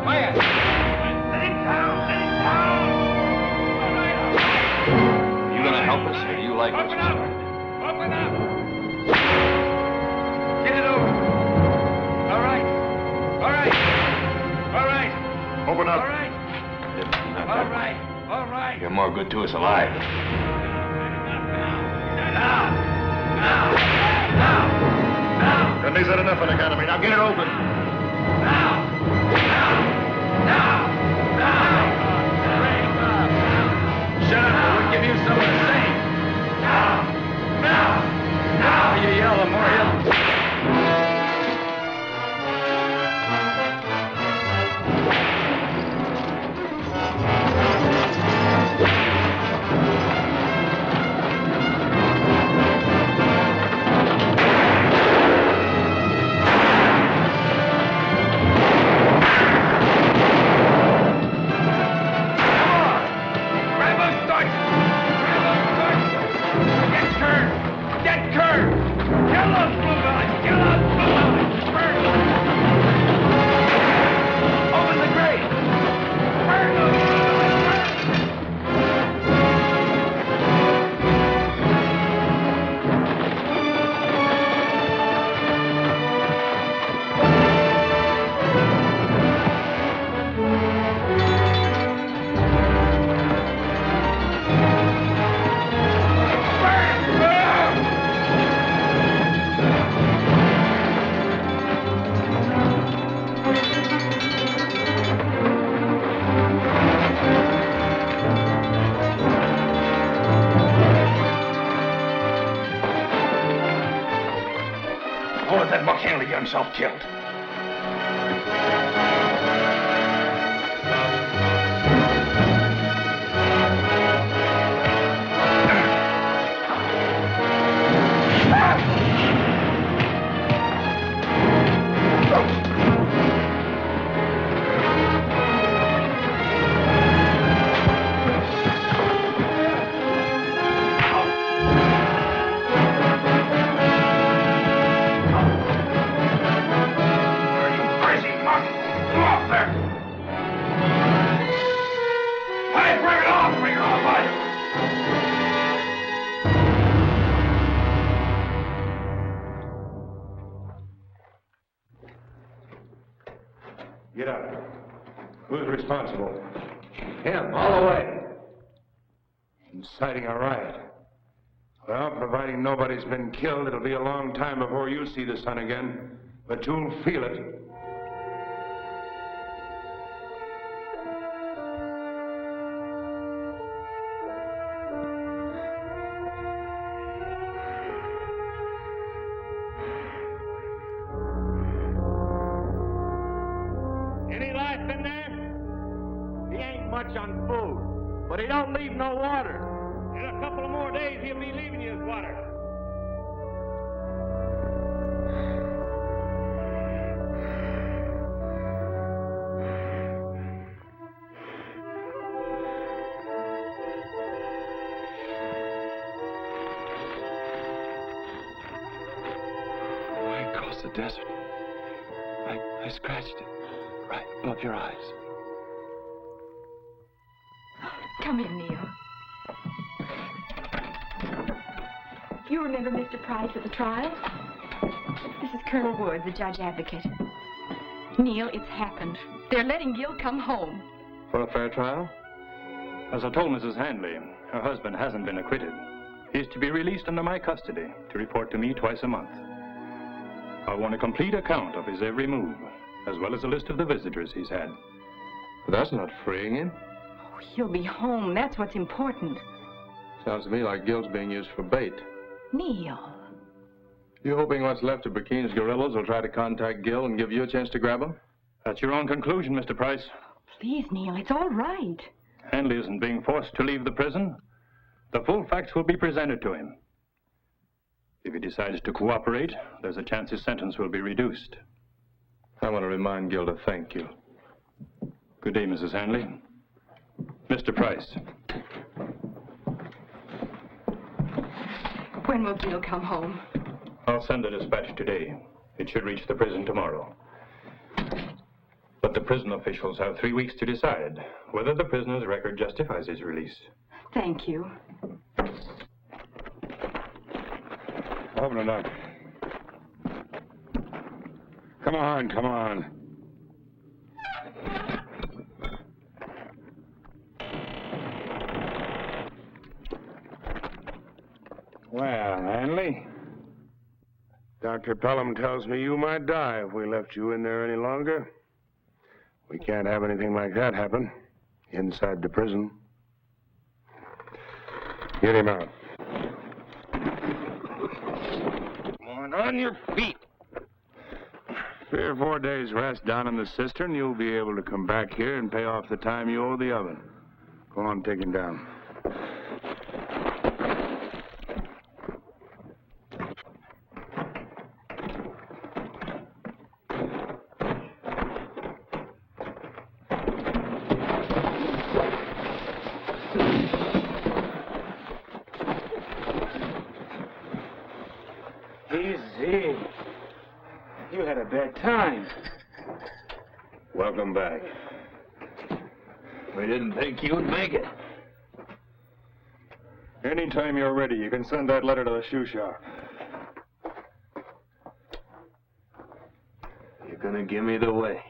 Quiet. Let him down. Let him down. All right, all right. You gonna help us, or do you like us? Open up. Open up. Get it over. All right. All right. All right. Open up. All right. All right. All right. You're more good to us alive. Gundy's had enough of the economy. Now get it open. Shut up, or we'll give you something to say. The more you yell, the more he'll... himself killed. Get up. Who's responsible? Him, all the way. Inciting a riot. Well, providing nobody's been killed, it'll be a long time before you see the sun again. But you'll feel it. Any life in there? He ain't much on food, but he don't leave no water. In a couple of more days, he'll be leaving you his water. Right across the desert. I scratched it right above your eyes. Come in, Neil. You remember Mr. Price at the trial? This is Colonel Wood, the judge advocate. Neil, it's happened. They're letting Gil come home. For a fair trial? As I told Mrs. Hanley, her husband hasn't been acquitted. He's to be released under my custody to report to me twice a month. I want a complete account of his every move, as well as a list of the visitors he's had. But that's not freeing him. Oh, he'll be home. That's what's important. Sounds to me like Gil's being used for bait. Neil. You hoping what's left of Burkine's guerrillas will try to contact Gil and give you a chance to grab him? That's your own conclusion, Mr. Price. Please, Neil, it's all right. Hanley isn't being forced to leave the prison. The full facts will be presented to him. If he decides to cooperate, there's a chance his sentence will be reduced. I want to remind Gil to thank you. Good day, Mrs. Hanley. Mr. Price. When will Gil come home? I'll send a dispatch today. It should reach the prison tomorrow. But the prison officials have 3 weeks to decide whether the prisoner's record justifies his release. Thank you. Open it up. Come on, come on. Well, Hanley, Dr. Pelham tells me you might die if we left you in there any longer. We can't have anything like that happen inside the prison. Get him out. On your feet. 3 or 4 days rest down in the cistern, you'll be able to come back here and pay off the time you owe the oven. Go on, take him down. Easy. You had a bad time. Welcome back. We didn't think you'd make it. Anytime you're ready, you can send that letter to the shoe shop. You're gonna give me the way.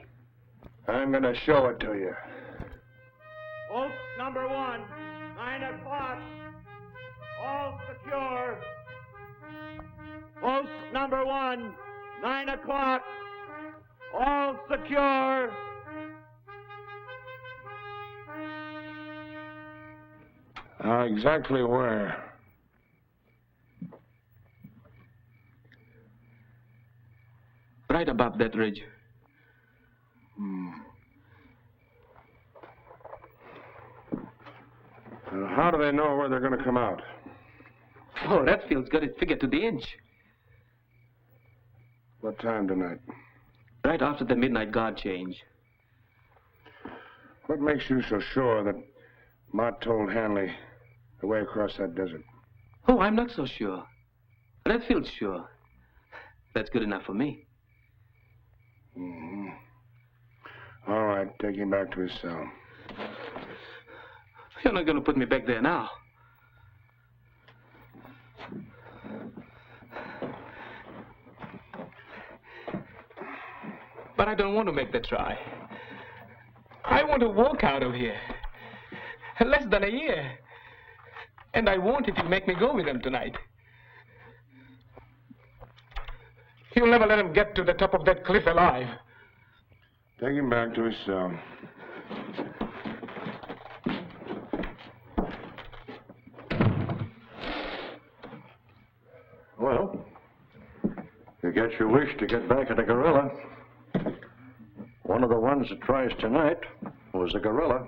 I'm gonna show it to you. Post number 1, 9 o'clock. All secure. Post number 1, 9 o'clock. All secure. Exactly where? But right above that ridge. How do they know where they're going to come out? Oh, Redfield's got it figured to the inch. What time tonight? Right after the midnight guard change. What makes you so sure that Mott told Hanley the way across that desert? Oh, I'm not so sure. Redfield's sure. That's good enough for me. Mm-hmm. All right, take him back to his cell. You're not going to put me back there now. But I don't want to make the try. I want to walk out of here. Less than a year. And I won't if you make me go with them tonight. You'll never let him get to the top of that cliff alive. Take him back to his cell. Well, you get your wish to get back at the gorilla. One of the ones that tries tonight was a gorilla.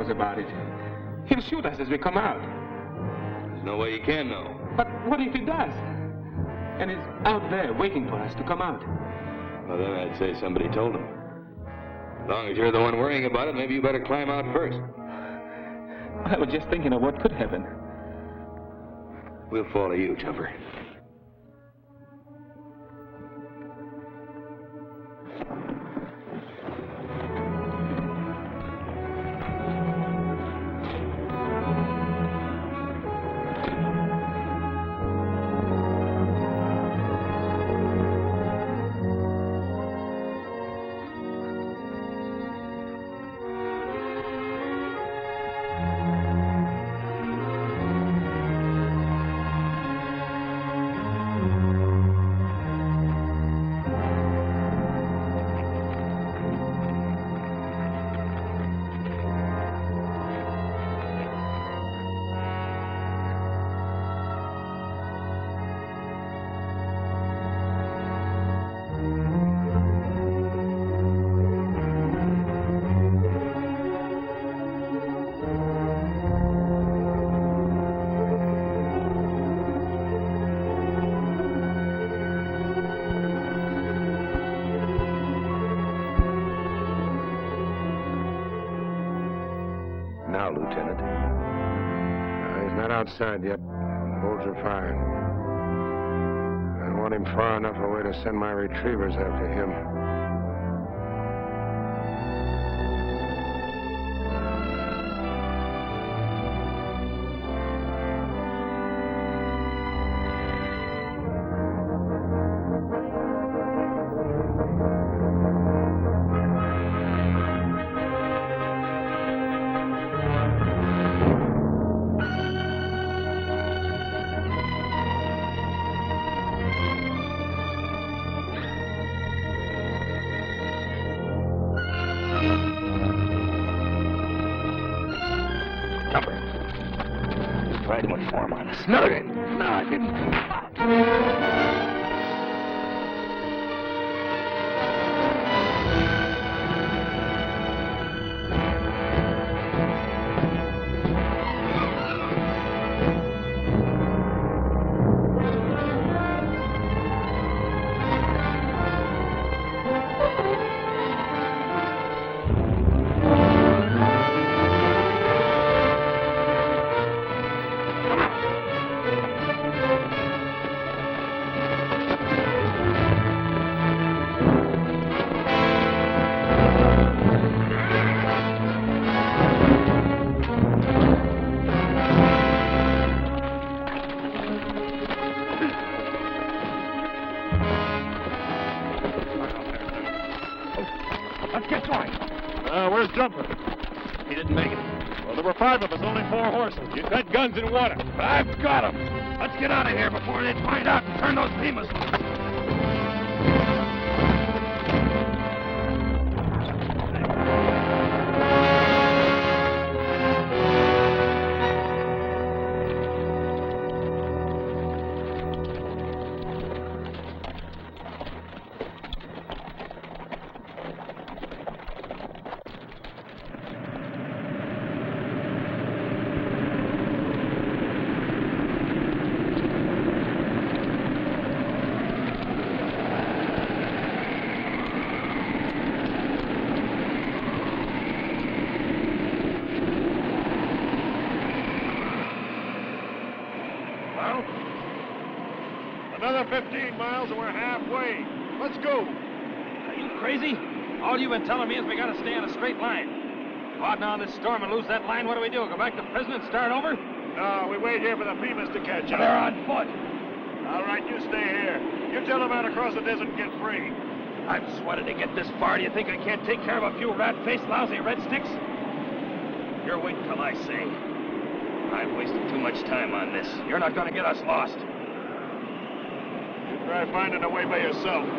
About it. He'll shoot us as we come out. There's no way he can know. But what if he does? And he's out there waiting for us to come out. Well, then I'd say somebody told him. As long as you're the one worrying about it, maybe you better climb out first. I was just thinking of what could happen. We'll follow you, Jumper. Outside yet. Hold your fire. I want him far enough away to send my retrievers after him. No, I didn't. were 5 of us, only 4 horses. You said guns and water. I've got them. Let's get out of here before they find out and turn those Beamers loose. Another 15 miles and we're halfway. Let's go. Are you crazy? All you've been telling me is we gotta stay on a straight line. Go out now in this storm and lose that line, what do we do? Go back to prison and start over? No, we wait here for the Beamers to catch up. They're on foot. All right, you stay here. You tell them out across the desert and get free. I've sweated to get this far. Do you think I can't take care of a few rat-faced, lousy red sticks? You're waiting till I say. I've wasted too much time on this. You're not gonna get us lost. Try finding a way by yourself.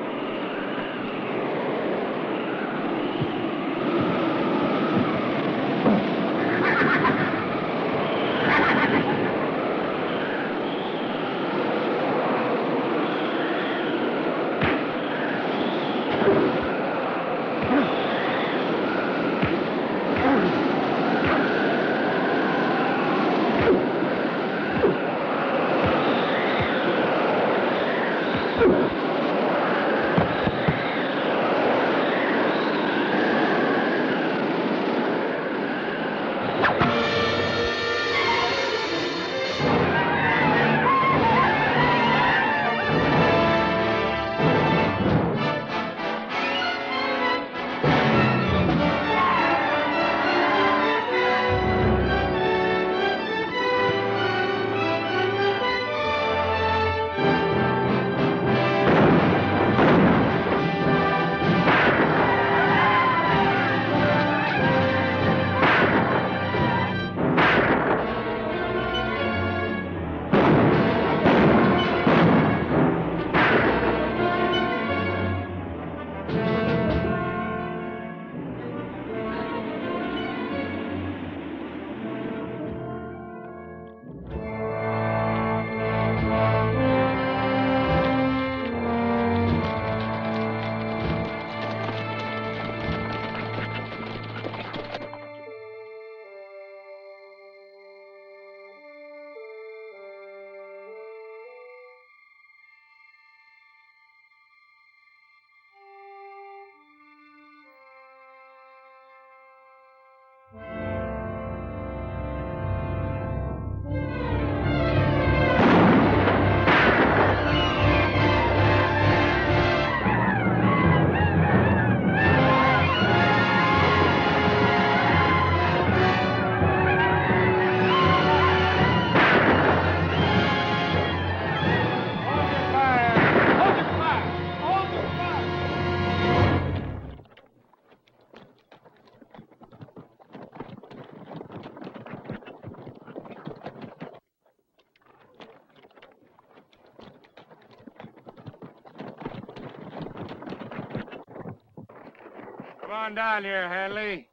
Come on down here, Hanley.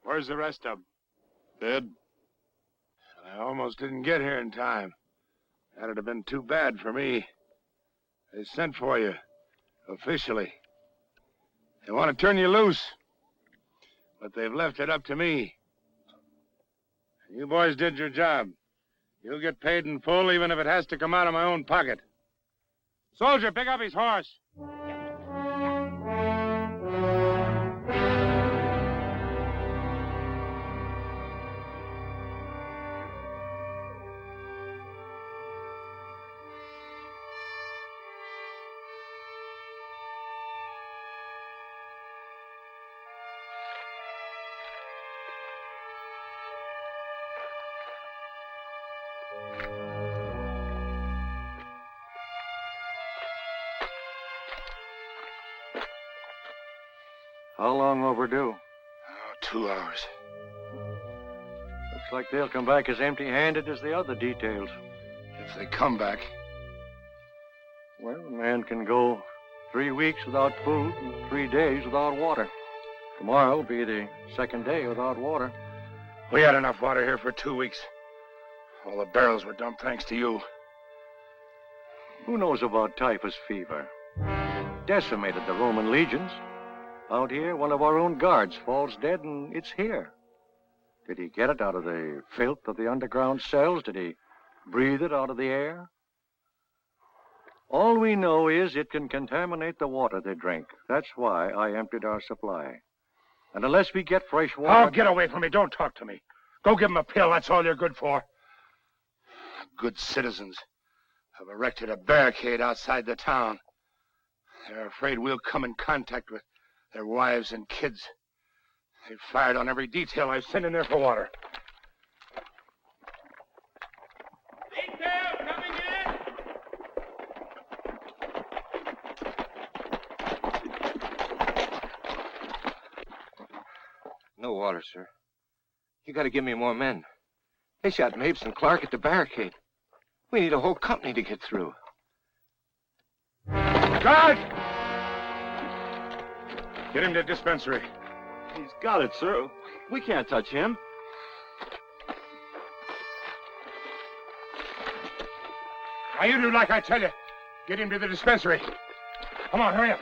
Where's the rest of them? Dead. I almost didn't get here in time. That'd have been too bad for me. They sent for you, officially. They want to turn you loose, but they've left it up to me. You boys did your job. You'll get paid in full, even if it has to come out of my own pocket. Soldier, pick up his horse. How long overdue? 2 hours. Looks like they'll come back as empty-handed as the other details. If they come back. Well, a man can go 3 weeks without food and 3 days without water. Tomorrow will be the second day without water. We had enough water here for 2 weeks. All the barrels were dumped thanks to you. Who knows about typhus fever? Decimated the Roman legions. Out here, one of our own guards falls dead, and it's here. Did he get it out of the filth of the underground cells? Did he breathe it out of the air? All we know is it can contaminate the water they drink. That's why I emptied our supply. And unless we get fresh water... Oh, get away from me. Don't talk to me. Go give them a pill. That's all you're good for. Good citizens have erected a barricade outside the town. They're afraid we'll come in contact with their wives and kids. They've fired on every detail I've sent in there for water. Detail coming in! No water, sir. You gotta give me more men. They shot Mapes and Clark at the barricade. We need a whole company to get through. Guard! Get him to the dispensary. He's got it, sir. We can't touch him. Now, you do like I tell you. Get him to the dispensary. Come on, hurry up.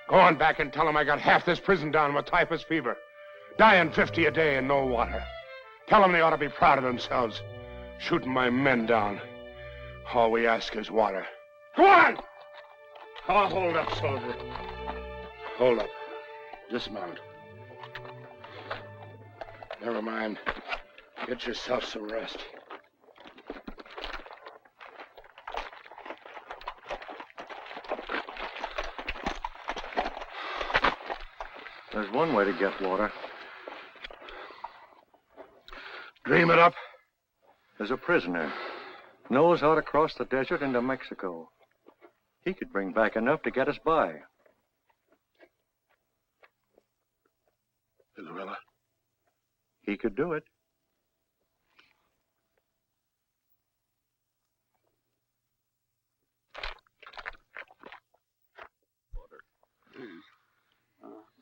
Go on back and tell him I got half this prison down with typhus fever. Dying 50 a day and no water. Tell them they ought to be proud of themselves. Shooting my men down. All we ask is water. Go on! Oh, hold up, soldier. Hold up. Dismount. Never mind. Get yourself some rest. There's one way to get water. Dream it up. There's a prisoner. Knows how to cross the desert into Mexico. He could bring back enough to get us by. The gorilla? He could do it.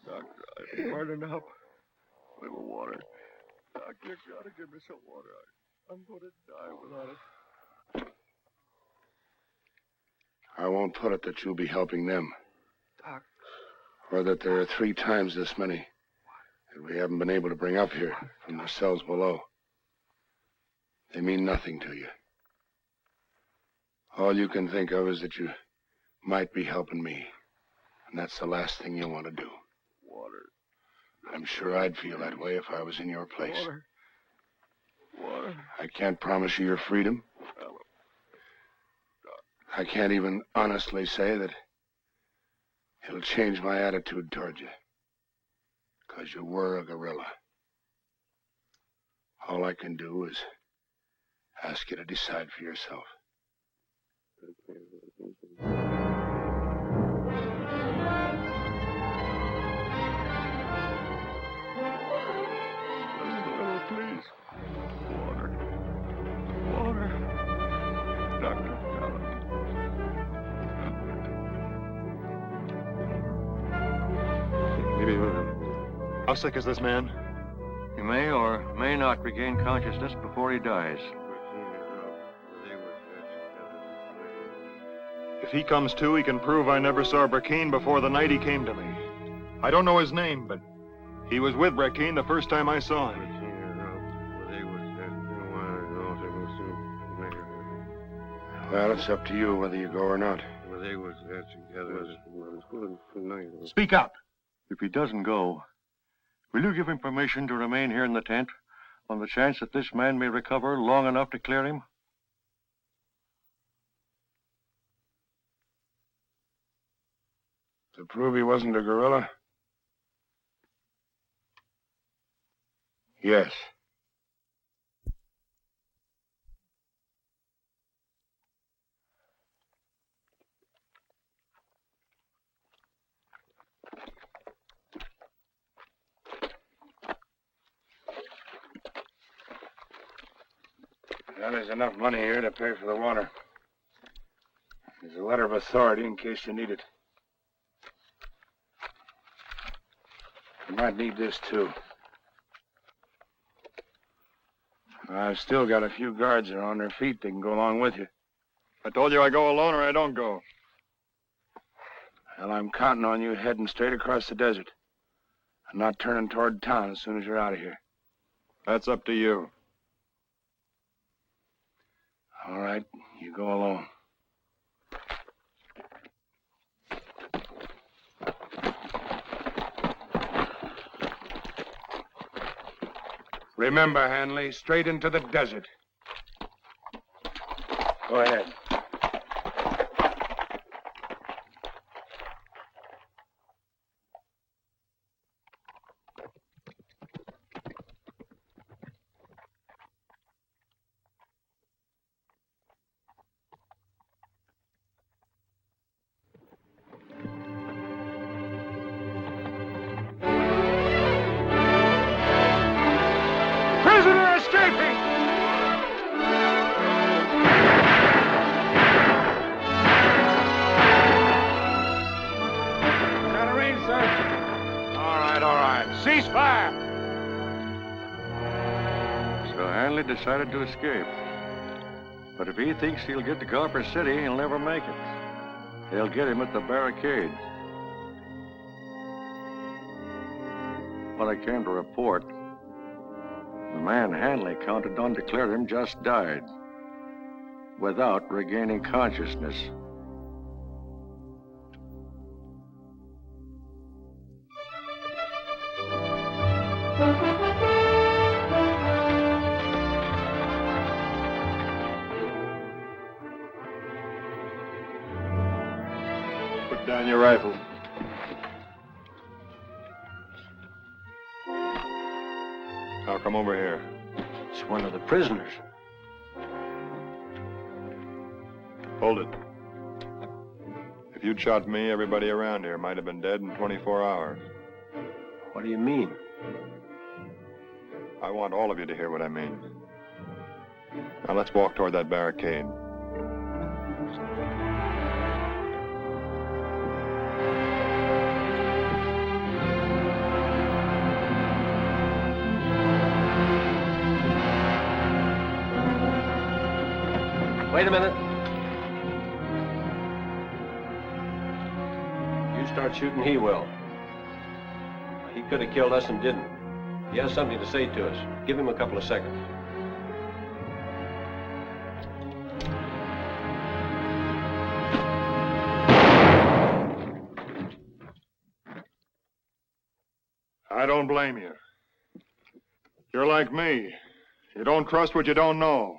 Doctor, I'm burning up. Little water. Doctor, you gotta give me some water. I'm gonna die without it. I won't put it that you'll be helping them. Doc. Or that there are 3 times this many that we haven't been able to bring up here from the cells below. They mean nothing to you. All you can think of is that you might be helping me. And that's the last thing you want to do. Water. I'm sure I'd feel that way if I was in your place. Water. Water. I can't promise you your freedom. I can't even honestly say that it'll change my attitude toward you. Because you were a gorilla. All I can do is ask you to decide for yourself. Please. Water. Water. Doctor, Maybe how sick is this man? he may or may not regain consciousness before he dies. If he comes to, he can prove I never saw Brackeen before the night he came to me. I don't know his name, but he was with Brackeen the first time I saw him. Well, it's up to you whether you go or not. Speak up. If he doesn't go, will you give him permission to remain here in the tent on the chance that this man may recover long enough to clear him? To prove he wasn't a gorilla? Yes. Well, there's enough money here to pay for the water. There's a letter of authority in case you need it. You might need this, too. I've still got a few guards that are on their feet. They can go along with you. I told you I go alone or I don't go. Well, I'm counting on you heading straight across the desert. I'm not turning toward town as soon as you're out of here. That's up to you. All right, you go alone. Remember, Hanley, straight into the desert. Go ahead. Decided to escape. But if he thinks he'll get to Copper City, he'll never make it. They'll get him at the barricade. What I came to report, the man Hanley counted on to clear him just died, without regaining consciousness. Down your rifle. Now come over here. It's one of the prisoners. Hold it. If you'd shot me, everybody around here might have been dead in 24 hours. What do you mean? I want all of you to hear what I mean. Now let's walk toward that barricade. Wait a minute. You start shooting, he will. He could have killed us and didn't. He has something to say to us. Give him a couple of seconds. I don't blame you. You're like me. You don't trust what you don't know.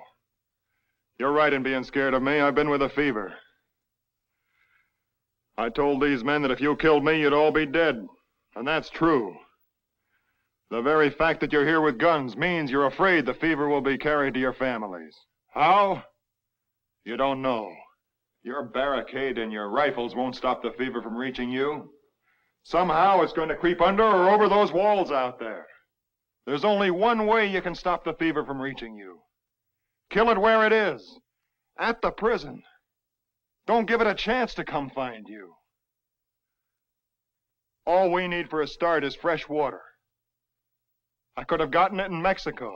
You're right in being scared of me. I've been with a fever. I told these men that if you killed me, you'd all be dead. And that's true. The very fact that you're here with guns means you're afraid the fever will be carried to your families. How? You don't know. Your barricade and your rifles won't stop the fever from reaching you. Somehow it's going to creep under or over those walls out there. There's only one way you can stop the fever from reaching you. Kill it where it is, at the prison. Don't give it a chance to come find you. All we need for a start is fresh water. I could have gotten it in Mexico,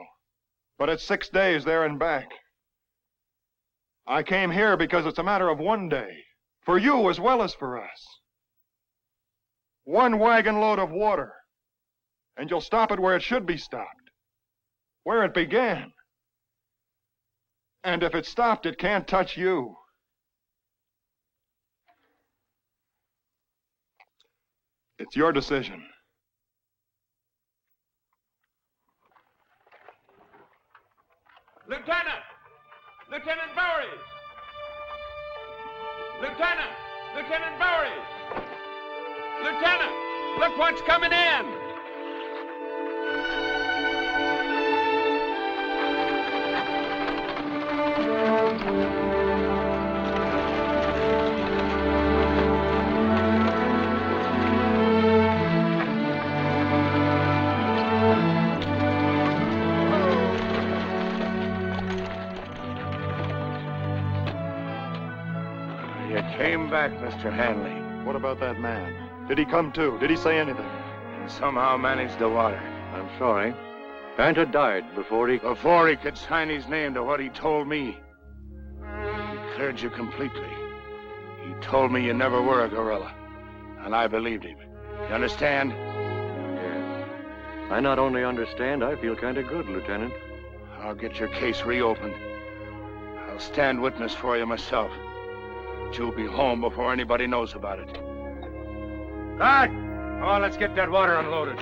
but it's 6 days there and back. I came here because it's a matter of one day, for you as well as for us. One wagon load of water, and you'll stop it where it should be stopped, where it began. And if it stopped, it can't touch you. It's your decision. Lieutenant! Lieutenant Bowery! Lieutenant! Lieutenant Bowery! Lieutenant, look what's coming in! You came back, Mr. Hanley. What about that man? Did he come to? Did he say anything? And somehow managed the water. I'm sorry. Panta died before he could sign his name to what he told me. He cleared you completely. He told me you never were a guerrilla. And I believed him. You understand? Yes. I not only understand, I feel kind of good, Lieutenant. I'll get your case reopened. I'll stand witness for you myself. But you'll be home before anybody knows about it. Guard! Oh, let's get that water unloaded.